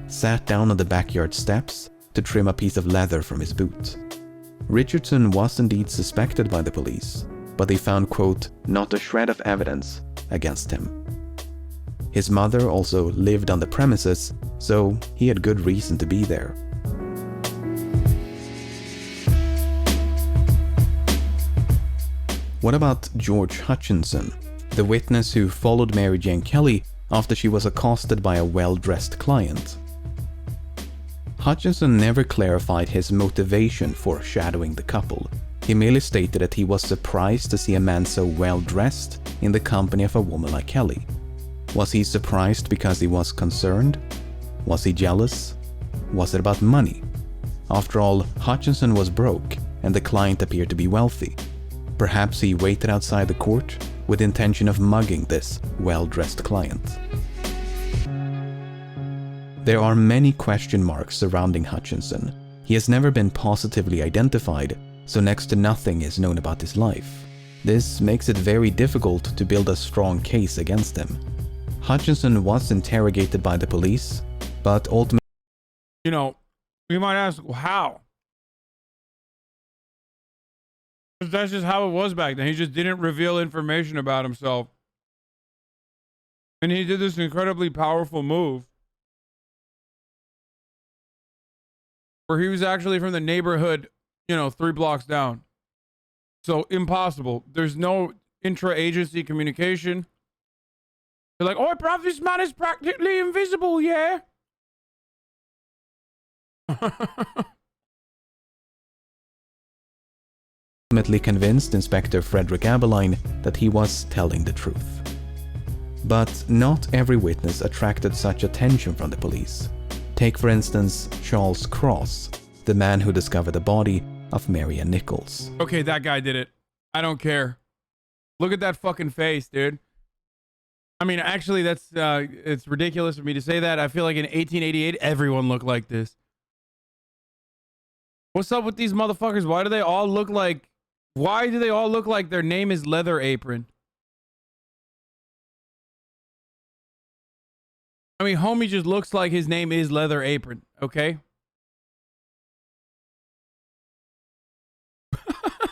Sat down on the backyard steps to trim a piece of leather from his boot. Richardson was indeed suspected by the police, but they found, quote, not a shred of evidence against him. His mother also lived on the premises, so he had good reason to be there. What about George Hutchinson, the witness who followed Mary Jane Kelly after she was accosted by a well-dressed client? Hutchinson never clarified his motivation for shadowing the couple. He merely stated that he was surprised to see a man so well-dressed in the company of a woman like Kelly. Was he surprised because he was concerned? Was he jealous? Was it about money? After all, Hutchinson was broke and the client appeared to be wealthy. Perhaps he waited outside the court with the intention of mugging this well-dressed client. There are many question marks surrounding Hutchinson. He has never been positively identified, so next to nothing is known about his life. This makes it very difficult to build a strong case against him. Hutchinson was interrogated by the police, but ultimately... You know, you might ask, how? That's just how it was back then. He just didn't reveal information about himself. And he did this incredibly powerful move where he was actually from the neighborhood, 3 blocks down. So impossible. There's no intra-agency communication. They're like, oh, bruv, this man is practically invisible, yeah? Ultimately convinced Inspector Frederick Abeline that he was telling the truth. But not every witness attracted such attention from the police. Take, for instance, Charles Cross, the man who discovered the body of Marianne Nichols. Okay, that guy did it. I don't care. Look at that fucking face, dude. I mean, actually, that's it's ridiculous for me to say that. I feel like in 1888, everyone looked like this. What's up with these motherfuckers? Why do they all look like their name is Leather Apron? I mean, homie just looks like his name is Leather Apron, okay?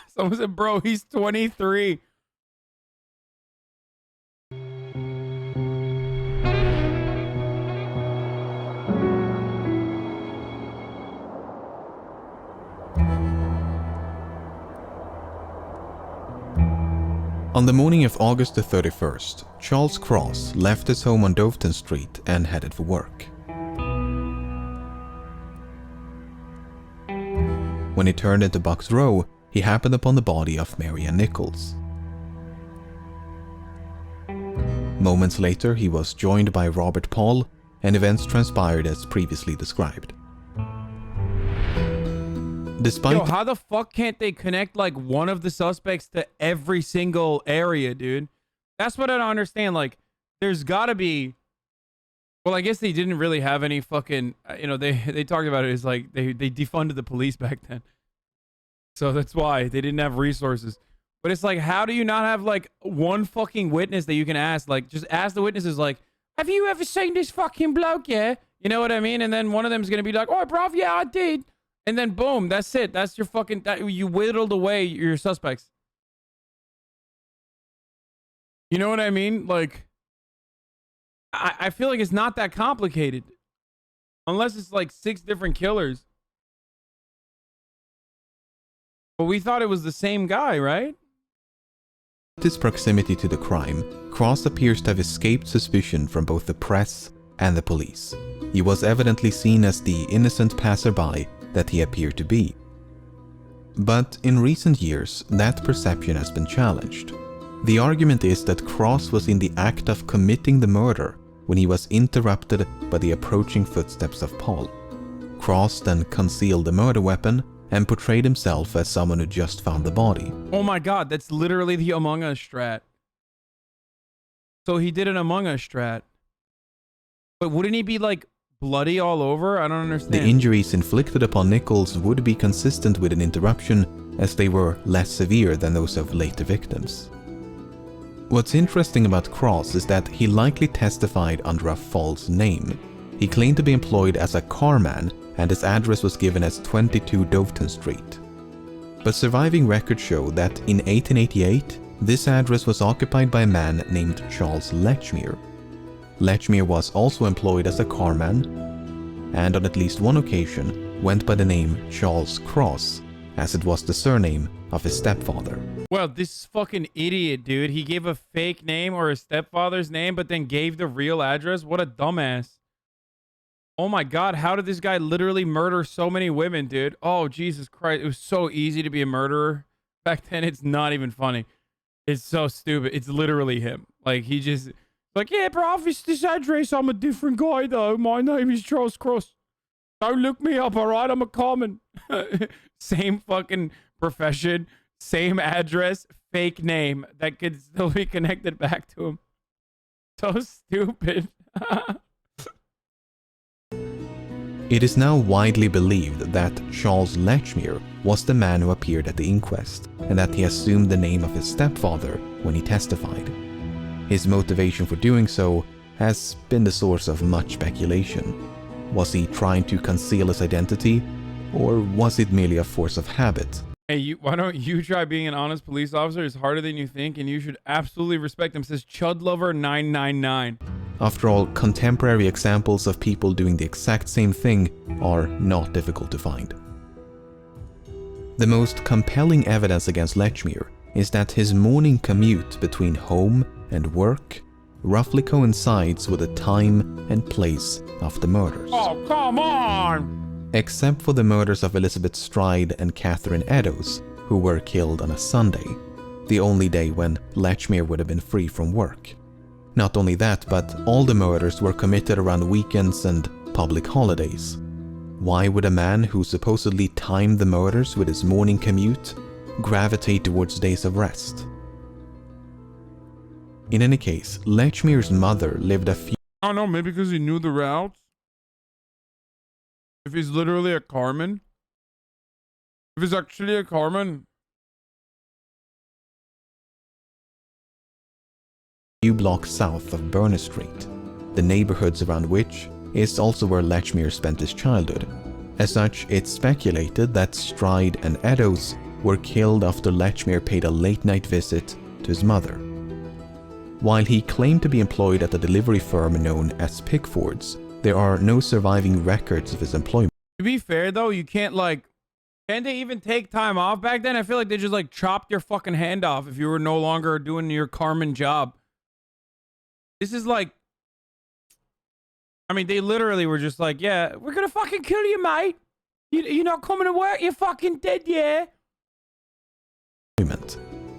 Someone said, bro, he's 23. On the morning of August the 31st, Charles Cross left his home on Doveton Street and headed for work. When he turned into Bucks Row, he happened upon the body of Marianne Nichols. Moments later, he was joined by Robert Paul, and events transpired as previously described. Yo, how the fuck can't they connect like one of the suspects to every single area, dude? That's what I don't understand. Like, there's gotta be... Well, I guess they didn't really have any fucking... they talked about it as like they defunded the police back then. So that's why they didn't have resources. But it's like, how do you not have like one fucking witness that you can ask? Like, just ask the witnesses like, have you ever seen this fucking bloke, yeah? You know what I mean? And then one of them is gonna be like, oh, bruv, yeah, I did. And then boom, that's it. That's your fucking... you whittled away your suspects. You know what I mean? Like... I feel like it's not that complicated. Unless it's like 6 different killers. But we thought it was the same guy, right? His proximity to the crime, Cross appears to have escaped suspicion from both the press and the police. He was evidently seen as the innocent passerby that he appeared to be. But in recent years, that perception has been challenged. The argument is that Cross was in the act of committing the murder when he was interrupted by the approaching footsteps of Paul. Cross then concealed the murder weapon and portrayed himself as someone who just found the body. Oh my god, that's literally the Among Us strat. So he did an Among Us strat. But wouldn't he be like bloody all over? I don't understand. The injuries inflicted upon Nichols would be consistent with an interruption, as they were less severe than those of later victims. What's interesting about Cross is that he likely testified under a false name. He claimed to be employed as a carman, and his address was given as 22 Doveton Street. But surviving records show that in 1888, this address was occupied by a man named Charles Lechmere. Lechmere was also employed as a carman, and on at least one occasion went by the name Charles Cross, as it was the surname of his stepfather. Well, this fucking idiot, dude. He gave a fake name or his stepfather's name, but then gave the real address. What a dumbass. Oh my god, how did this guy literally murder so many women, dude? Oh, Jesus Christ. It was so easy to be a murderer. Back then, it's not even funny. It's so stupid. It's literally him. Like, he just... Like, yeah, bro, it's this address. I'm a different guy, though. My name is Charles Cross. Don't look me up, all right? I'm a common. Same fucking profession, same address, fake name that could still be connected back to him. So stupid. It is now widely believed that Charles Lechmere was the man who appeared at the inquest, and that he assumed the name of his stepfather when he testified. His motivation for doing so has been the source of much speculation. Was he trying to conceal his identity, or was it merely a force of habit? Hey, why don't you try being an honest police officer? It's harder than you think, and you should absolutely respect him. Says Chudlover999. After all, contemporary examples of people doing the exact same thing are not difficult to find. The most compelling evidence against Lechmere is that his morning commute between home and work roughly coincides with the time and place of the murders. Oh, come on! Except for the murders of Elizabeth Stride and Catherine Eddowes, who were killed on a Sunday, the only day when Lechmere would have been free from work. Not only that, but all the murders were committed around weekends and public holidays. Why would a man who supposedly timed the murders with his morning commute gravitate towards days of rest? In any case, Lechmere's mother lived a few... I don't know, maybe because he knew the routes? If he's literally a carman? If he's actually a carman? few blocks south of Burner Street, the neighborhoods around which is also where Lechmere spent his childhood. As such, it's speculated that Stride and Eddowes were killed after Lechmere paid a late-night visit to his mother. While he claimed to be employed at a delivery firm known as Pickford's, there are no surviving records of his employment. To be fair, though, you can't, like... Can't they even take time off back then? I feel like they just, like, chopped your fucking hand off if you were no longer doing your carman job. This is like... I mean, they literally were just like, yeah, we're gonna fucking kill you, mate. You're not coming to work, you're fucking dead, yeah?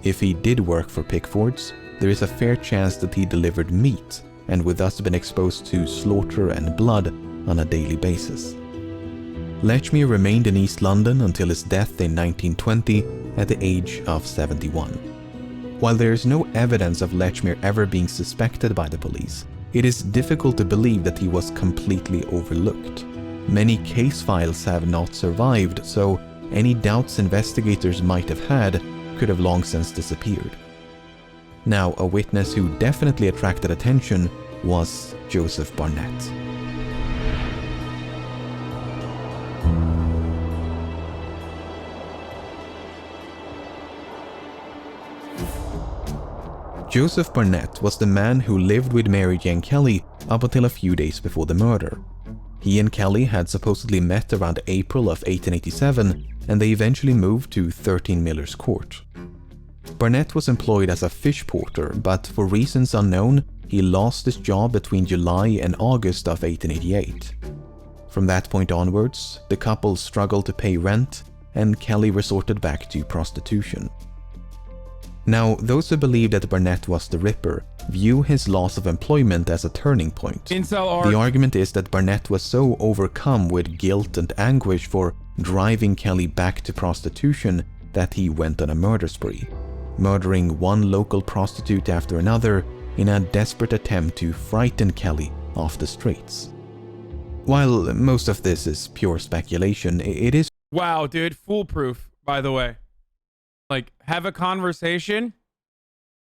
If he did work for Pickford's, there is a fair chance that he delivered meat and would thus have been exposed to slaughter and blood on a daily basis. Lechmere remained in East London until his death in 1920 at the age of 71. While there is no evidence of Lechmere ever being suspected by the police, it is difficult to believe that he was completely overlooked. Many case files have not survived, so any doubts investigators might have had could have long since disappeared. Now, a witness who definitely attracted attention was Joseph Barnett. Joseph Barnett was the man who lived with Mary Jane Kelly up until a few days before the murder. He and Kelly had supposedly met around April of 1887, and they eventually moved to 13 Miller's Court. Barnett was employed as a fish porter, but for reasons unknown, he lost his job between July and August of 1888. From that point onwards, the couple struggled to pay rent, and Kelly resorted back to prostitution. Now, those who believe that Barnett was the Ripper view his loss of employment as a turning point. The argument is that Barnett was so overcome with guilt and anguish for driving Kelly back to prostitution that he went on a murder spree, murdering one local prostitute after another in a desperate attempt to frighten Kelly off the streets. While most of this is pure speculation, it is... Wow, dude, foolproof, by the way. Like, have a conversation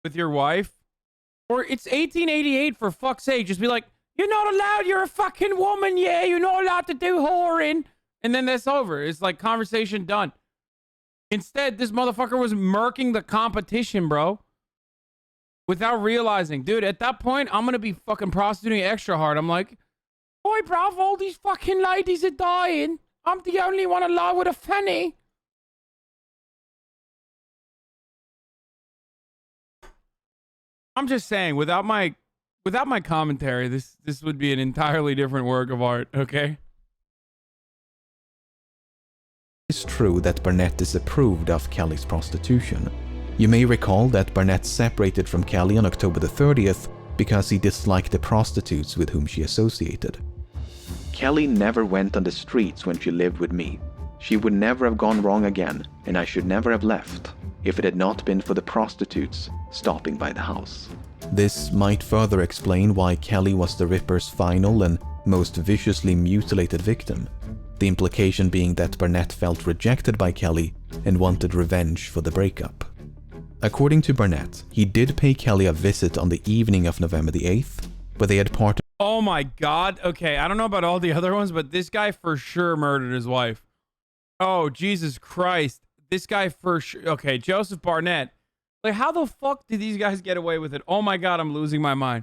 with your wife. Or it's 1888, for fuck's sake. Just be like, you're not allowed, you're a fucking woman, yeah, you're not allowed to do whoring. And then that's over. It's like conversation done. Instead, this motherfucker was murking the competition, bro. Without realizing. Dude, at that point, I'm gonna be fucking prostituting extra hard. I'm like, boy, bruv, all these fucking ladies are dying. I'm the only one alive with a fanny. I'm just saying, without my commentary, this would be an entirely different work of art, okay? It's true that Barnett disapproved of Kelly's prostitution. You may recall that Barnett separated from Kelly on October the 30th because he disliked the prostitutes with whom she associated. Kelly never went on the streets when she lived with me. She would never have gone wrong again, and I should never have left if it had not been for the prostitutes stopping by the house. This might further explain why Kelly was the Ripper's final and most viciously mutilated victim, the implication being that Barnett felt rejected by Kelly and wanted revenge for the breakup. According to Barnett, he did pay Kelly a visit on the evening of November the 8th, but they had parted. Oh my god, okay, I don't know about all the other ones, but this guy for sure murdered his wife. Oh, Jesus Christ. This guy for sure. Okay, Joseph Barnett. Like, how the fuck did these guys get away with it? Oh my god, I'm losing my mind.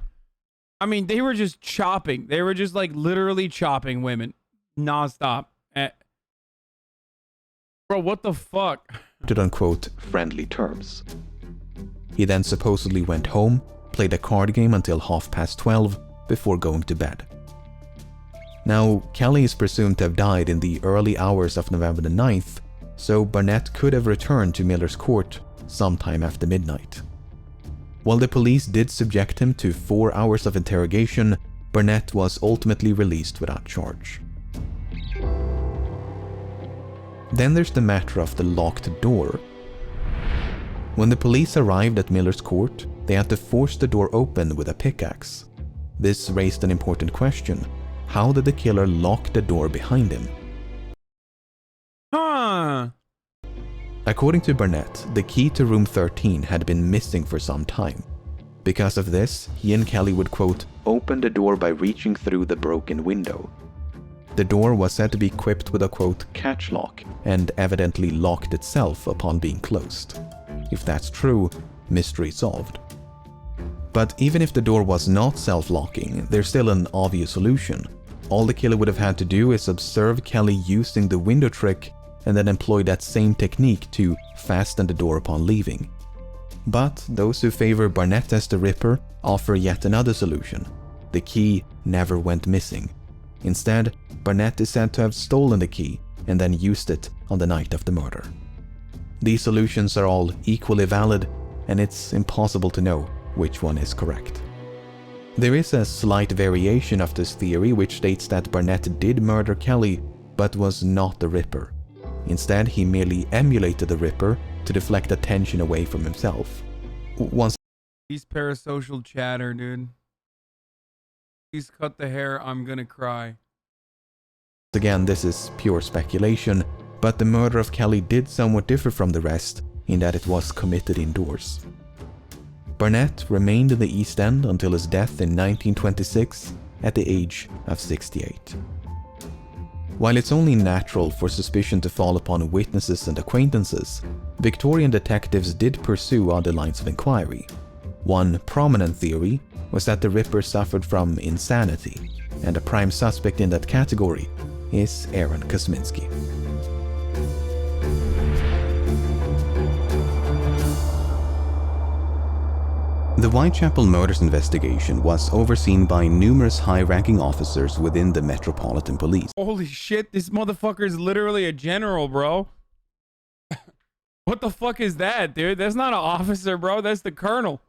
I mean, they were just chopping. They were just like literally chopping women nonstop. Bro, what the fuck? Unquote, friendly terms. He then supposedly went home, played a card game until 12:30 before going to bed. Now, Kelly is presumed to have died in the early hours of November the 9th, so Barnett could have returned to Miller's Court sometime after midnight. While the police did subject him to 4 hours of interrogation, Barnett was ultimately released without charge. Then there's the matter of the locked door. When the police arrived at Miller's Court, they had to force the door open with a pickaxe. This raised an important question. How did the killer lock the door behind him? According to Barnett, the key to room 13 had been missing for some time. Because of this, he and Kelly would, quote, open the door by reaching through the broken window. The door was said to be equipped with a, quote, catch lock, and evidently locked itself upon being closed. If that's true, mystery solved. But even if the door was not self-locking, there's still an obvious solution. All the killer would have had to do is observe Kelly using the window trick and then employ that same technique to fasten the door upon leaving. But those who favor Barnett as the Ripper offer yet another solution. The key never went missing. Instead, Barnett is said to have stolen the key and then used it on the night of the murder. These solutions are all equally valid, and it's impossible to know which one is correct. There is a slight variation of this theory which states that Barnett did murder Kelly, but was not the Ripper. Instead, he merely emulated the Ripper to deflect attention away from himself. He's parasocial chatter, dude. Please cut the hair, I'm gonna cry. Again, this is pure speculation, but the murder of Kelly did somewhat differ from the rest in that it was committed indoors. Barnett remained in the East End until his death in 1926 at the age of 68. While it's only natural for suspicion to fall upon witnesses and acquaintances, Victorian detectives did pursue other lines of inquiry. One prominent theory was that the Ripper suffered from insanity, and a prime suspect in that category is Aaron Kosminski. The Whitechapel murders investigation was overseen by numerous high-ranking officers within the Metropolitan Police. Holy shit, this motherfucker is literally a general, bro. What the fuck is that, dude? That's not an officer, bro. That's the colonel.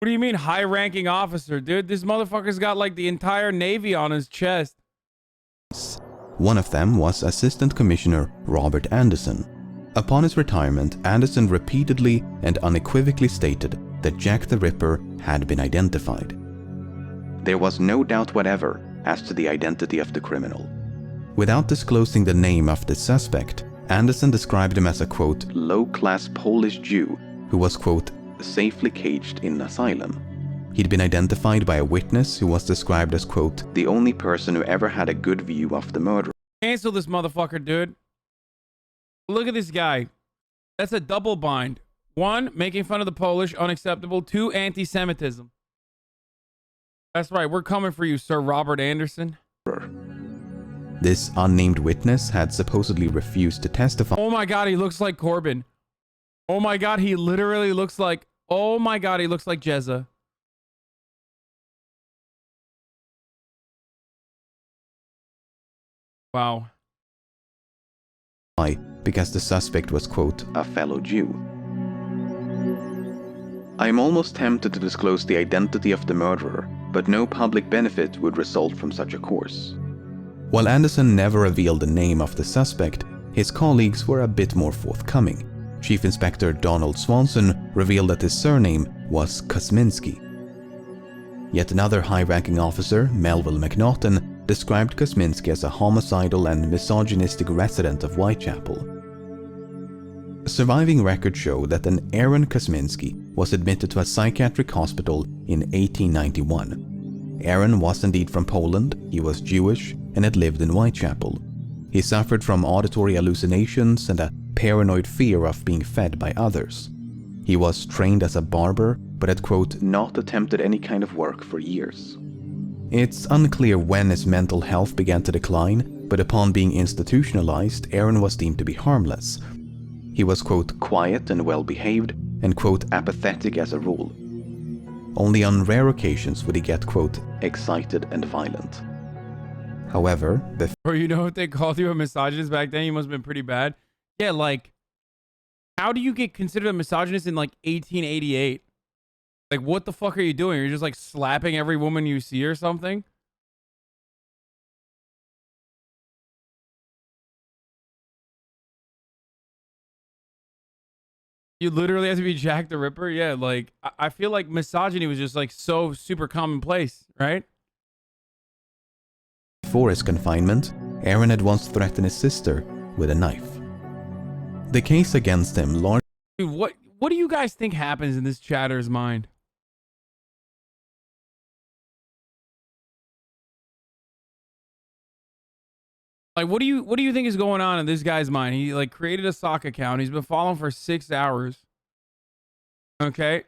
What do you mean high-ranking officer, dude? This motherfucker's got like the entire Navy on his chest. One of them was Assistant Commissioner Robert Anderson. Upon his retirement, Anderson repeatedly and unequivocally stated that Jack the Ripper had been identified. There was no doubt whatever as to the identity of the criminal. Without disclosing the name of the suspect, Anderson described him as a, quote, low-class Polish Jew who was, quote, safely caged in an asylum. He'd been identified by a witness who was described as, quote, the only person who ever had a good view of the murder. Cancel this motherfucker, dude. Look at this guy. That's a double bind. 1, making fun of the Polish, unacceptable. 2, anti-Semitism. That's right. We're coming for you, Sir Robert Anderson. This unnamed witness had supposedly refused to testify. Oh my God, he looks like Corbin. Oh my God, he literally looks like... Oh my God, he looks like Jezza. Wow. Because the suspect was, quote, a fellow Jew. I am almost tempted to disclose the identity of the murderer, but no public benefit would result from such a course. While Anderson never revealed the name of the suspect, his colleagues were a bit more forthcoming. Chief Inspector Donald Swanson revealed that his surname was Kosminski. Yet another high-ranking officer, Melville McNaughton, described Kosminski as a homicidal and misogynistic resident of Whitechapel. Surviving records show that an Aaron Kosminski was admitted to a psychiatric hospital in 1891. Aaron was indeed from Poland, he was Jewish, and had lived in Whitechapel. He suffered from auditory hallucinations and a paranoid fear of being fed by others. He was trained as a barber, but had, quote, not attempted any kind of work for years. It's unclear when his mental health began to decline, but upon being institutionalized, Aaron was deemed to be harmless. He was, quote, quiet and well-behaved, and, quote, apathetic as a rule. Only on rare occasions would he get, quote, excited and violent. However, Or you know, if they called you a misogynist back then, you must have been pretty bad. Yeah, like, how do you get considered a misogynist in like 1888? Like, what the fuck are you doing? You're just like slapping every woman you see or something? You literally have to be Jack the Ripper? Yeah, like, I feel like misogyny was just like so super commonplace, right? Before his confinement, Aaron had once threatened his sister with a knife. The case against him largely... Dude, what do you guys think happens in this chatter's mind? Like, what do you think is going on in this guy's mind? He like created a sock account. He's been following for 6 hours. Okay.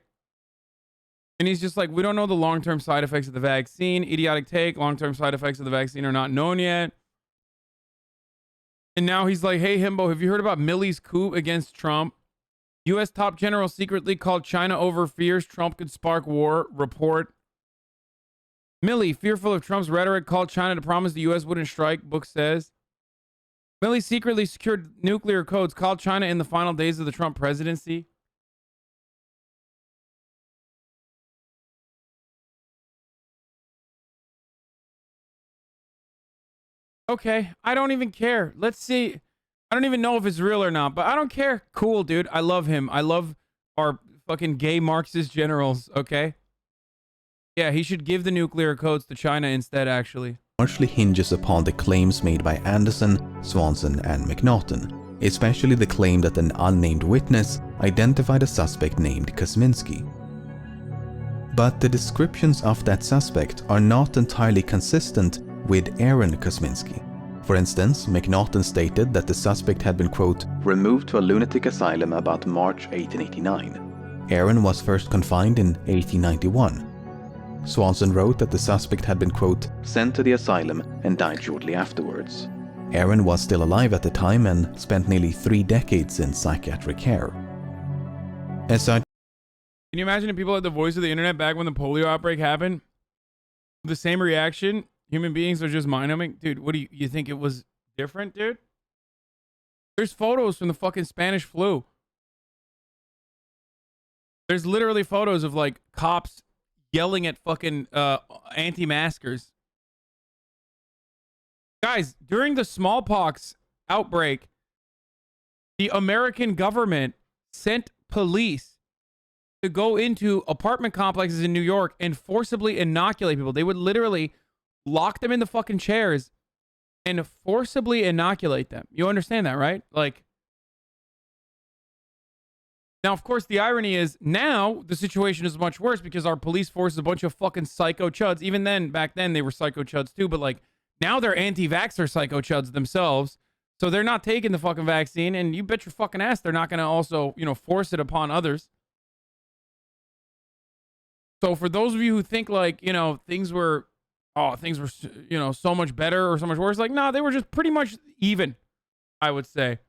And he's just like, we don't know the long-term side effects of the vaccine. Idiotic take. Long-term side effects of the vaccine are not known yet. And now he's like, hey, Himbo, have you heard about Milley's coup against Trump? U.S. top general secretly called China over fears Trump could spark war. Report. Milley, fearful of Trump's rhetoric, called China to promise the U.S. wouldn't strike, book says. Milley secretly secured nuclear codes, called China in the final days of the Trump presidency. Okay, I don't even care. Let's see. I don't even know if it's real or not, but I don't care. Cool, dude. I love him. I love our fucking gay Marxist generals, okay? Yeah, he should give the nuclear codes to China instead, actually. Largely hinges upon the claims made by Anderson, Swanson, and McNaughton, especially the claim that an unnamed witness identified a suspect named Kosminski. But the descriptions of that suspect are not entirely consistent with Aaron Kosminski. For instance, McNaughton stated that the suspect had been, quote, removed to a lunatic asylum about March 1889. Aaron was first confined in 1891. Swanson wrote that the suspect had been, quote, sent to the asylum and died shortly afterwards. Aaron was still alive at the time and spent nearly 3 decades in psychiatric care. As such, can you imagine if people had the voice of the internet back when the polio outbreak happened? The same reaction? Human beings are just mind-numbing? Dude, what do you think it was different, dude? There's photos from the fucking Spanish flu. There's literally photos of like cops yelling at fucking anti-maskers. Guys, during the smallpox outbreak, the American government sent police to go into apartment complexes in New York and forcibly inoculate people. They would literally lock them in the fucking chairs and forcibly inoculate them. You understand that, right? Like, now, of course, the irony is now the situation is much worse because our police force is a bunch of fucking psycho chuds. Even then, back then, they were psycho chuds too. But like now they're anti-vaxxer psycho chuds themselves. So they're not taking the fucking vaccine. And you bet your fucking ass they're not going to also, you know, force it upon others. So for those of you who think like, you know, things were, you know, so much better or so much worse, like, no, they were just pretty much even, I would say.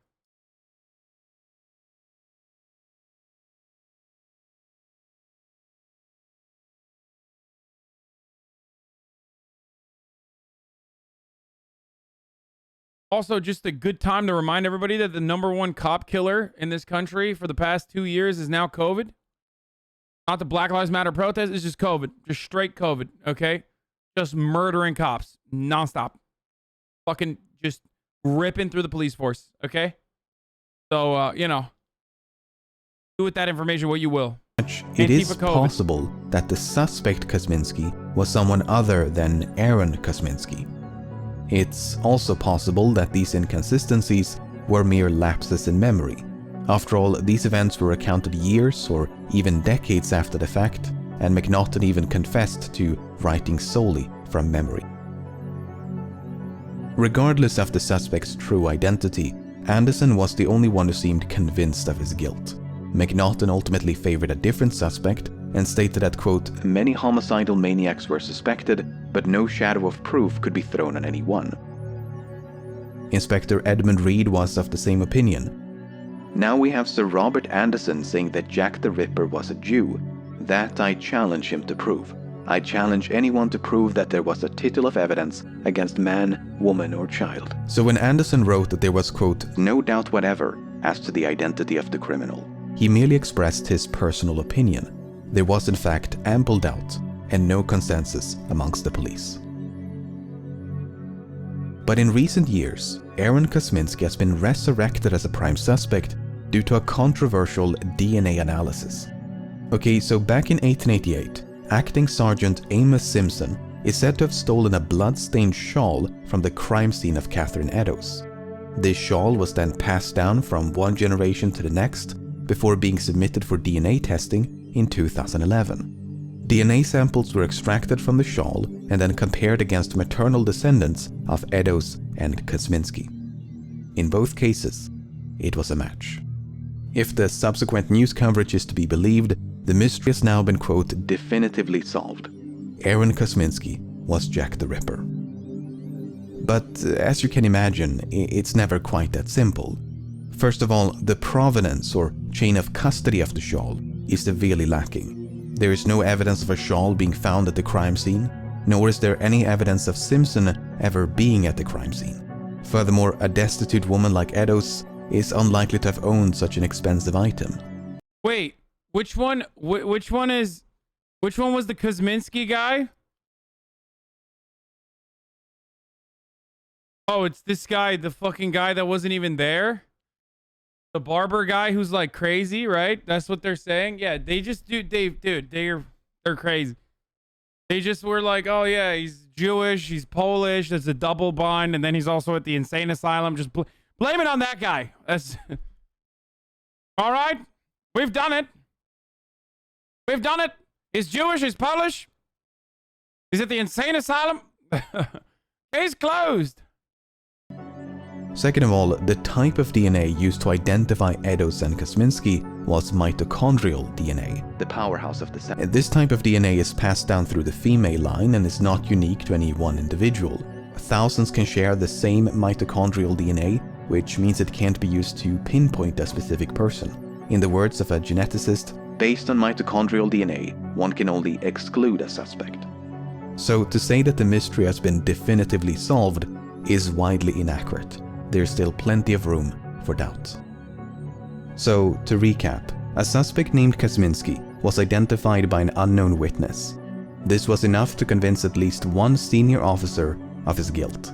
Also, just a good time to remind everybody that the #1 cop killer in this country for the past 2 years is now COVID. Not the Black Lives Matter protest, it's just COVID. Just straight COVID, okay? Just murdering cops nonstop. Fucking just ripping through the police force, okay? So, you know, do with that information what you will. It is possible that the suspect Kosminski was someone other than Aaron Kosminski. It's also possible that these inconsistencies were mere lapses in memory. After all, these events were recounted years or even decades after the fact, and McNaughton even confessed to writing solely from memory. Regardless of the suspect's true identity, Anderson was the only one who seemed convinced of his guilt. McNaughton ultimately favored a different suspect and stated that, quote, many homicidal maniacs were suspected, but no shadow of proof could be thrown on any one. Inspector Edmund Reed was of the same opinion. Now we have Sir Robert Anderson saying that Jack the Ripper was a Jew. That I challenge him to prove. I challenge anyone to prove that there was a tittle of evidence against man, woman, or child. So when Anderson wrote that there was, quote, no doubt whatever as to the identity of the criminal, he merely expressed his personal opinion. There was in fact ample doubt and no consensus amongst the police. But in recent years, Aaron Kosminski has been resurrected as a prime suspect due to a controversial DNA analysis. Okay, so back in 1888, Acting Sergeant Amos Simpson is said to have stolen a blood-stained shawl from the crime scene of Catherine Eddowes. This shawl was then passed down from one generation to the next before being submitted for DNA testing in 2011. DNA samples were extracted from the shawl and then compared against maternal descendants of Eddowes and Kosminski. In both cases, it was a match. If the subsequent news coverage is to be believed, the mystery has now been, quote, definitively solved. Aaron Kosminski was Jack the Ripper. But as you can imagine, it's never quite that simple. First of all, the provenance or chain of custody of the shawl is severely lacking. There is no evidence of a shawl being found at the crime scene, nor is there any evidence of Simpson ever being at the crime scene. Furthermore, a destitute woman like Eddowes is unlikely to have owned such an expensive item. Wait, which one was the Kosminski guy? Oh, it's this guy, the fucking guy that wasn't even there? The barber guy who's like crazy, right? That's what they're saying. Yeah, they just they're crazy. They just were like, oh yeah, he's Jewish, he's Polish, there's a double bind, and then he's also at the insane asylum. Just blame it on that guy. That's all right. We've done it. We've done it. He's Jewish, he's Polish. He's at the insane asylum. Case closed. Second of all, the type of DNA used to identify Eddowes and Kosminski was mitochondrial DNA, the powerhouse of the cell. This type of DNA is passed down through the female line and is not unique to any one individual. Thousands can share the same mitochondrial DNA, which means it can't be used to pinpoint a specific person. In the words of a geneticist, based on mitochondrial DNA, one can only exclude a suspect. So to say that the mystery has been definitively solved is widely inaccurate. There's still plenty of room for doubt. So, to recap, a suspect named Kosminski was identified by an unknown witness. This was enough to convince at least one senior officer of his guilt.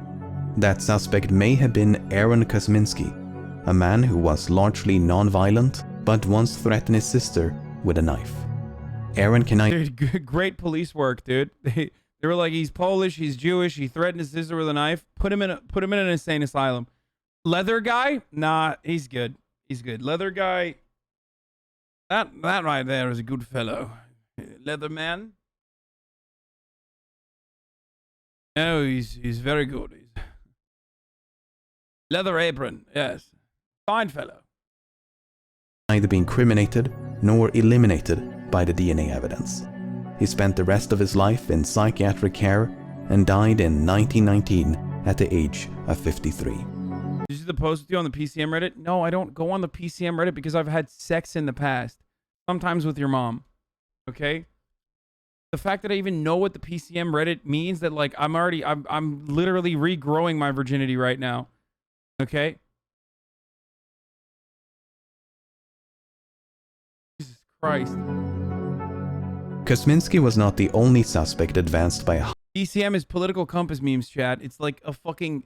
That suspect may have been Aaron Kosminski, a man who was largely non-violent but once threatened his sister with a knife. Aaron Dude, great police work, dude. They were like, he's Polish, he's Jewish, he threatened his sister with a knife. Put him in an insane asylum. Leather guy? Nah, he's good. He's good. Leather guy. That right there is a good fellow. Leather man. No, he's very good. Leather apron, yes. Fine fellow. Neither be incriminated nor eliminated by the DNA evidence. He spent the rest of his life in psychiatric care and died in 1919 at the age of 53. Did you see the post with you on the PCM Reddit? No, I don't go on the PCM Reddit because I've had sex in the past. Sometimes with your mom. Okay? The fact that I even know what the PCM Reddit means, that like I'm literally regrowing my virginity right now. Okay? Jesus Christ. Kosminski was not the only suspect advanced by a PCM is political compass memes, chat. It's like a fucking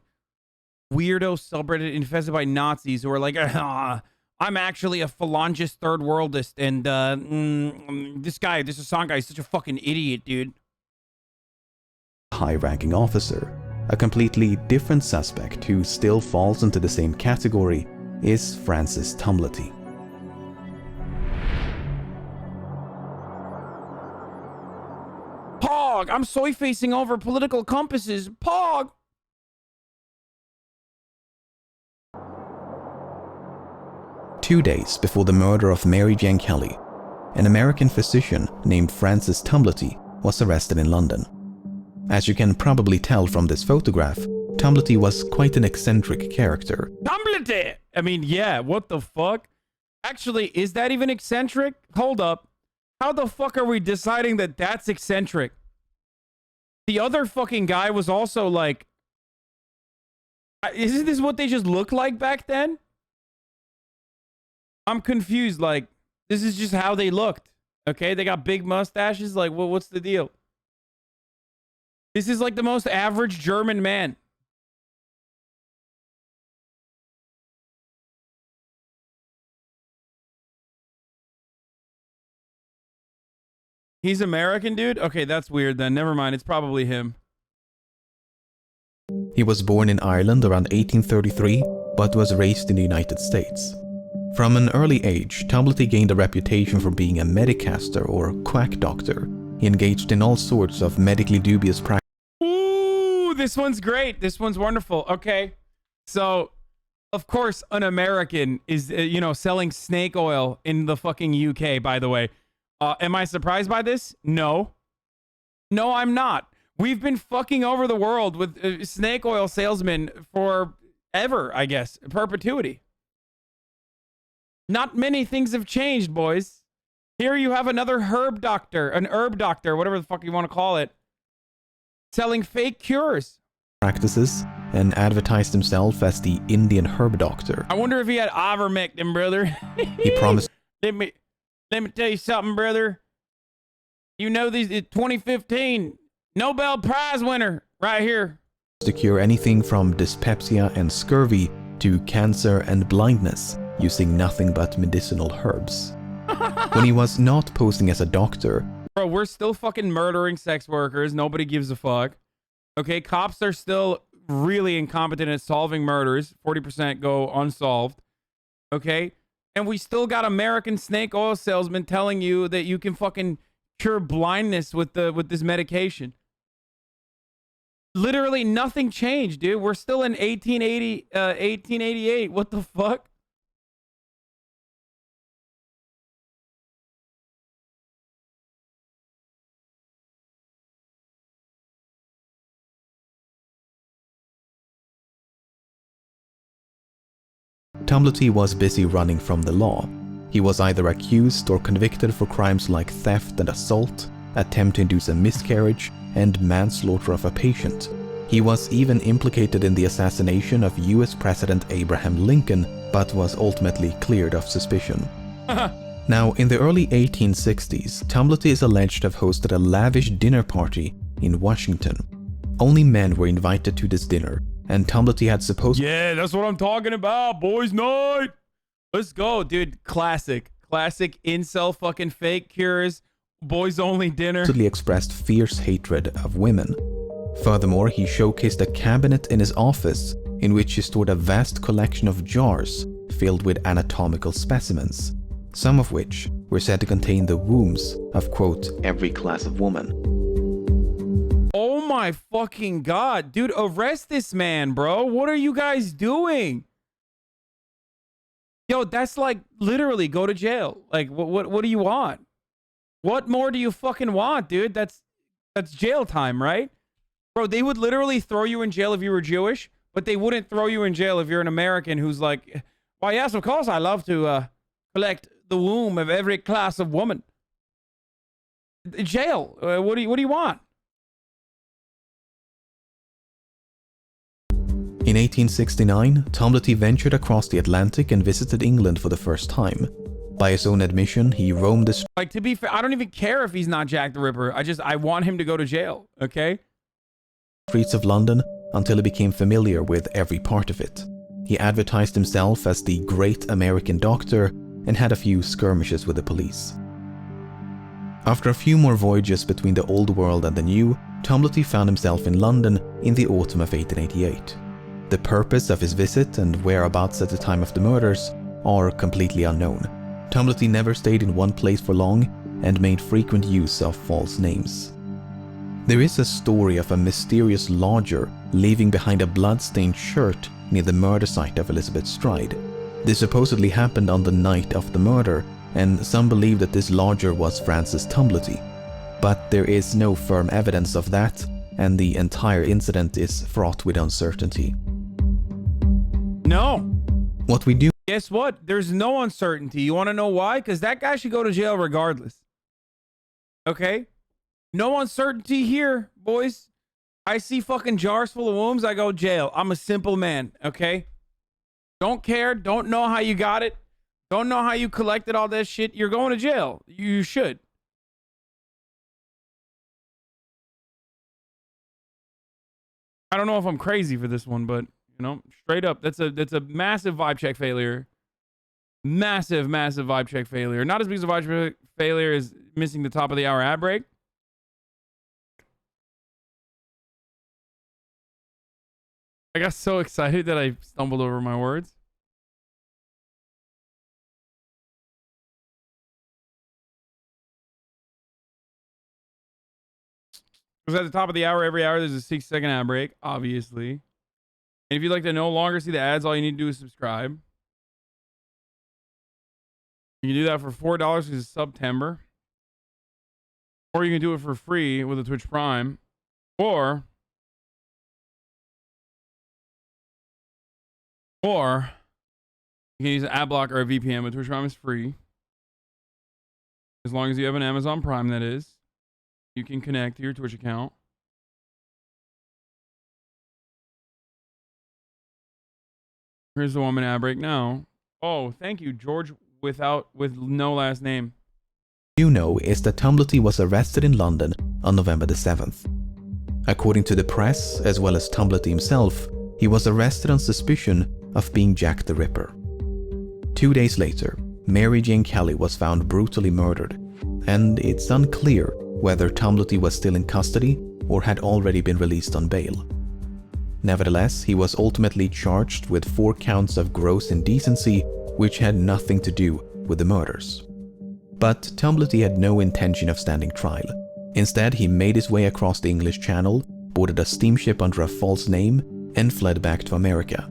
weirdo subreddit infested by Nazis who are like, I'm actually a phalangist third worldist, and this Hassan guy is such a fucking idiot, dude. high-ranking officer. A completely different suspect who still falls into the same category is Francis Tumblety. Pog, I'm soy facing over political compasses. Pog. 2 days before the murder of Mary Jane Kelly, an American physician named Francis Tumblety was arrested in London. As you can probably tell from this photograph, Tumblety was quite an eccentric character. Tumblety! I mean, yeah, what the fuck? Actually, is that even eccentric? Hold up. How the fuck are we deciding that that's eccentric? The other fucking guy was also like... Isn't this what they just looked like back then? I'm confused. Like, this is just how they looked. Okay, they got big mustaches. Like, what's the deal? This is like the most average German man. He's American, dude? Okay, that's weird then. Never mind. It's probably him. He was born in Ireland around 1833, but was raised in the United States. From an early age, Tumblety gained a reputation for being a medicaster or quack doctor. He engaged in all sorts of medically dubious practices. Ooh, this one's great. This one's wonderful. Okay. So, of course, an American is, selling snake oil in the fucking UK, by the way. Am I surprised by this? No. No, I'm not. We've been fucking over the world with snake oil salesmen for ever, I guess. Perpetuity. Not many things have changed, boys. Here you have another herb doctor, whatever the fuck you want to call it, selling fake cures. Practices and advertised himself as the Indian herb doctor. I wonder if he had ivermectin, brother. He promised Let me tell you something, brother. You know these 2015 Nobel Prize winner right here. To cure anything from dyspepsia and scurvy to cancer and blindness using nothing but medicinal herbs. When he was not posing as a doctor, bro, we're still fucking murdering sex workers. Nobody gives a fuck. Okay, cops are still really incompetent at solving murders. 40% go unsolved. Okay, and we still got American snake oil salesmen telling you that you can fucking cure blindness with this medication. Literally nothing changed, dude. We're still in 1888. What the fuck? Tumblety was busy running from the law. He was either accused or convicted for crimes like theft and assault, attempt to induce a miscarriage, and manslaughter of a patient. He was even implicated in the assassination of US President Abraham Lincoln, but was ultimately cleared of suspicion. Now, in the early 1860s, Tumblety is alleged to have hosted a lavish dinner party in Washington. Only men were invited to this dinner, and Tumblety had supposedly Yeah, that's what I'm talking about. Boys' night. Let's go, dude. Classic incel fucking fake cures. Boys only dinner. expressed fierce hatred of women. Furthermore, he showcased a cabinet in his office in which he stored a vast collection of jars filled with anatomical specimens, some of which were said to contain the wombs of, quote, every class of woman. Oh my fucking god, dude, arrest this man, bro. What are you guys doing? Yo, that's like literally go to jail. Like what do you want? What more do you fucking want, dude? That's jail time, right? Bro, they would literally throw you in jail if you were Jewish, but they wouldn't throw you in jail if you're an American who's like, why, yes, of course I love to collect the womb of every class of woman. Jail. What do you want? In 1869, Tumblety ventured across the Atlantic and visited England for the first time. By his own admission, he roamed the Like, to be fair, I don't even care if he's not Jack the Ripper. I want him to go to jail, okay? streets of London until he became familiar with every part of it. He advertised himself as the Great American Doctor and had a few skirmishes with the police. After a few more voyages between the old world and the new, Tumblety found himself in London in the autumn of 1888. The purpose of his visit and whereabouts at the time of the murders are completely unknown. Tumblety never stayed in one place for long and made frequent use of false names. There is a story of a mysterious lodger leaving behind a blood-stained shirt near the murder site of Elizabeth Stride. This supposedly happened on the night of the murder, and some believe that this lodger was Francis Tumblety. But there is no firm evidence of that, and the entire incident is fraught with uncertainty. No. What we do Guess what? There's no uncertainty. You want to know why? Because that guy should go to jail regardless. Okay? No uncertainty here, boys. I see fucking jars full of wombs, I go jail. I'm a simple man, okay? Don't care, don't know how you got it, don't know how you collected all that shit. You're going to jail. You should. I don't know if I'm crazy for this one, but you know, straight up, that's a massive vibe check failure. Massive vibe check failure. Not as big as a vibe check failure as missing the top of the hour ad break. I got so excited that I stumbled over my words. Because at the top of the hour, every hour, there's a 6-second ad break, obviously. And if you'd like to no longer see the ads, all you need to do is subscribe. You can do that for $4 because it's September. Or you can do it for free with a Twitch Prime. Or you can use an ad block or a VPN, but Twitch Prime is free. As long as you have an Amazon Prime, that is. You can connect to your Twitch account. Here's the 1-minute ad break now. Oh, thank you, George, with no last name. You know is that Tumblety was arrested in London on November the 7th. According to the press, as well as Tumblety himself, he was arrested on suspicion of being Jack the Ripper. 2 days later, Mary Jane Kelly was found brutally murdered, and it's unclear whether Tumblety was still in custody or had already been released on bail. Nevertheless, he was ultimately charged with 4 counts of gross indecency, which had nothing to do with the murders. But Tumblety had no intention of standing trial. Instead, he made his way across the English Channel boarded a steamship under a false name, and fled back to America.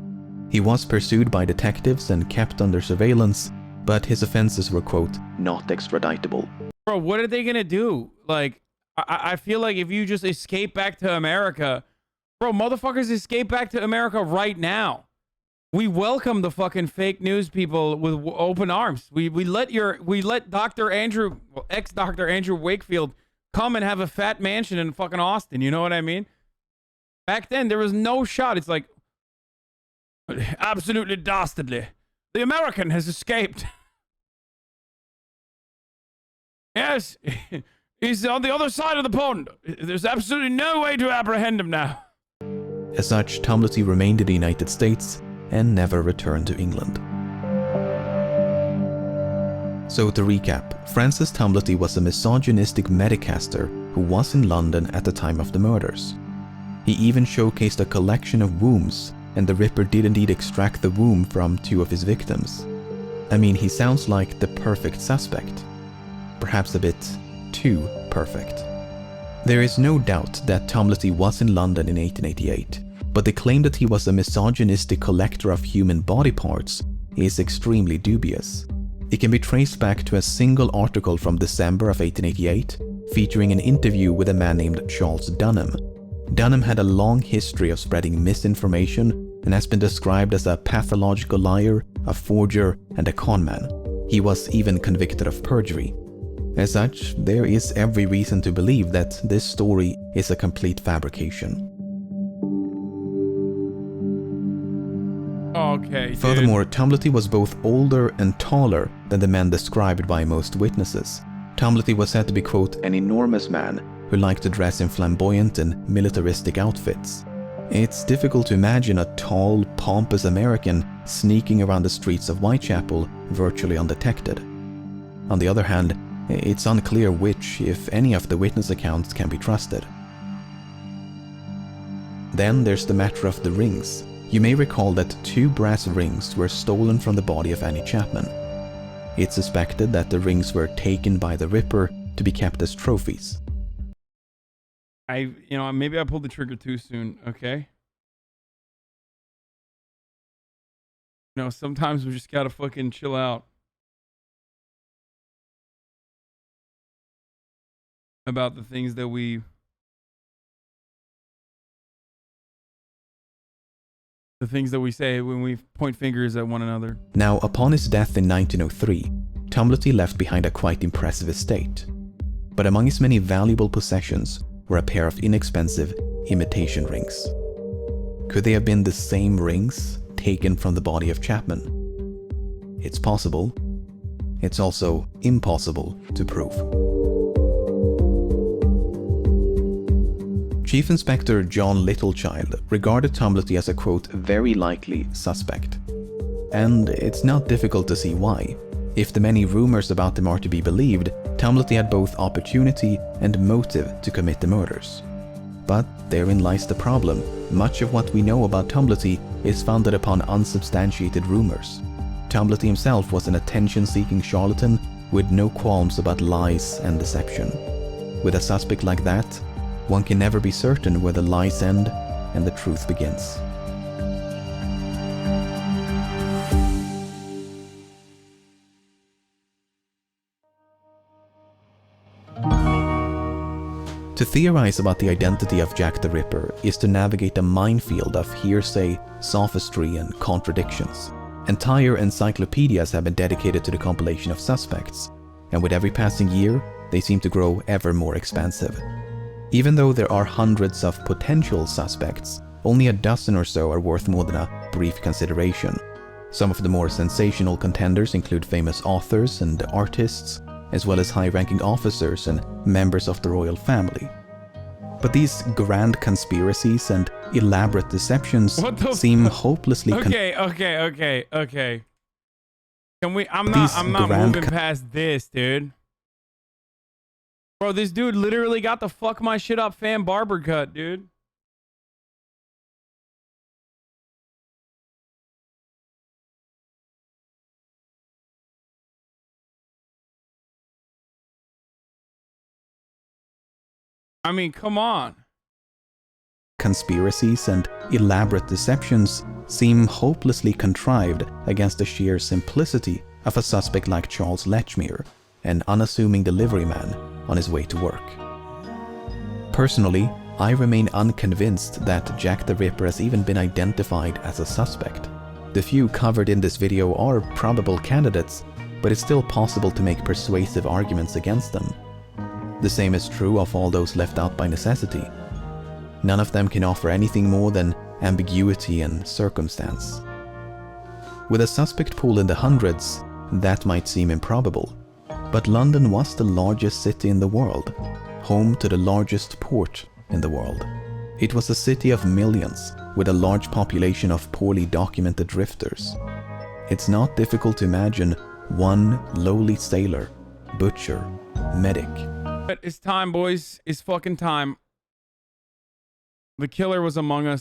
He was pursued by detectives and kept under surveillance, but his offenses were, quote, not extraditable. Bro, what are they gonna do? Like, I feel like if you just escape back to America, bro, motherfuckers escape back to America right now. We welcome the fucking fake news people with open arms. We let Dr. Andrew, well, ex-Dr. Andrew Wakefield come and have a fat mansion in fucking Austin. You know what I mean? Back then, there was no shot. It's like, absolutely dastardly. The American has escaped. Yes, he's on the other side of the pond. There's absolutely no way to apprehend him now. As such, Tumblety remained in the United States and never returned to England. So to recap, Francis Tumblety was a misogynistic medicaster who was in London at the time of the murders. He even showcased a collection of wombs, and the Ripper did indeed extract the womb from 2 of his victims. I mean, he sounds like the perfect suspect. Perhaps a bit too perfect. There is no doubt that Tumblety was in London in 1888, but the claim that he was a misogynistic collector of human body parts is extremely dubious. It can be traced back to a single article from December of 1888 featuring an interview with a man named Charles Dunham. Dunham had a long history of spreading misinformation and has been described as a pathological liar, a forger, and a conman. He was even convicted of perjury. As such, there is every reason to believe that this story is a complete fabrication. Okay, dude. Furthermore, Tumblety was both older and taller than the man described by most witnesses. Tumblety was said to be, quote, an enormous man who liked to dress in flamboyant and militaristic outfits. It's difficult to imagine a tall, pompous American sneaking around the streets of Whitechapel virtually undetected. On the other hand, it's unclear which, if any, of the witness accounts can be trusted. Then there's the matter of the rings. You may recall that 2 brass rings were stolen from the body of Annie Chapman. It's suspected that the rings were taken by the Ripper to be kept as trophies. Maybe I pulled the trigger too soon, okay? Sometimes we just gotta fucking chill out about the things that we say when we point fingers at one another. Now, upon his death in 1903, Tumblety left behind a quite impressive estate. But among his many valuable possessions were a pair of inexpensive imitation rings. Could they have been the same rings taken from the body of Chapman? It's possible. It's also impossible to prove. Chief Inspector John Littlechild regarded Tumblety as a, quote, very likely suspect. And it's not difficult to see why. If the many rumors about him are to be believed, Tumblety had both opportunity and motive to commit the murders. But therein lies the problem. Much of what we know about Tumblety is founded upon unsubstantiated rumors. Tumblety himself was an attention-seeking charlatan with no qualms about lies and deception. With a suspect like that, one can never be certain where the lies end and the truth begins. To theorize about the identity of Jack the Ripper is to navigate a minefield of hearsay, sophistry, and contradictions. Entire encyclopedias have been dedicated to the compilation of suspects, and with every passing year, they seem to grow ever more expansive. Even though there are hundreds of potential suspects, only a dozen or so are worth more than a brief consideration. Some of the more sensational contenders include famous authors and artists, as well as high-ranking officers and members of the royal family. But these grand conspiracies and elaborate deceptions seem hopelessly Okay. Can we? I'm not moving past this, dude. Bro, this dude literally got the fuck my shit up fan barber cut, dude. I mean, come on. conspiracies and elaborate deceptions seem hopelessly contrived against the sheer simplicity of a suspect like Charles Lechmere, an unassuming delivery man on his way to work. Personally, I remain unconvinced that Jack the Ripper has even been identified as a suspect. The few covered in this video are probable candidates, but it's still possible to make persuasive arguments against them. The same is true of all those left out by necessity. None of them can offer anything more than ambiguity and circumstance. With a suspect pool in the hundreds, that might seem improbable, but London was the largest city in the world, home to the largest port in the world. It was a city of millions, with a large population of poorly documented drifters. It's not difficult to imagine one lowly sailor, butcher, medic. But it's time, boys. It's fucking time. The killer was among us.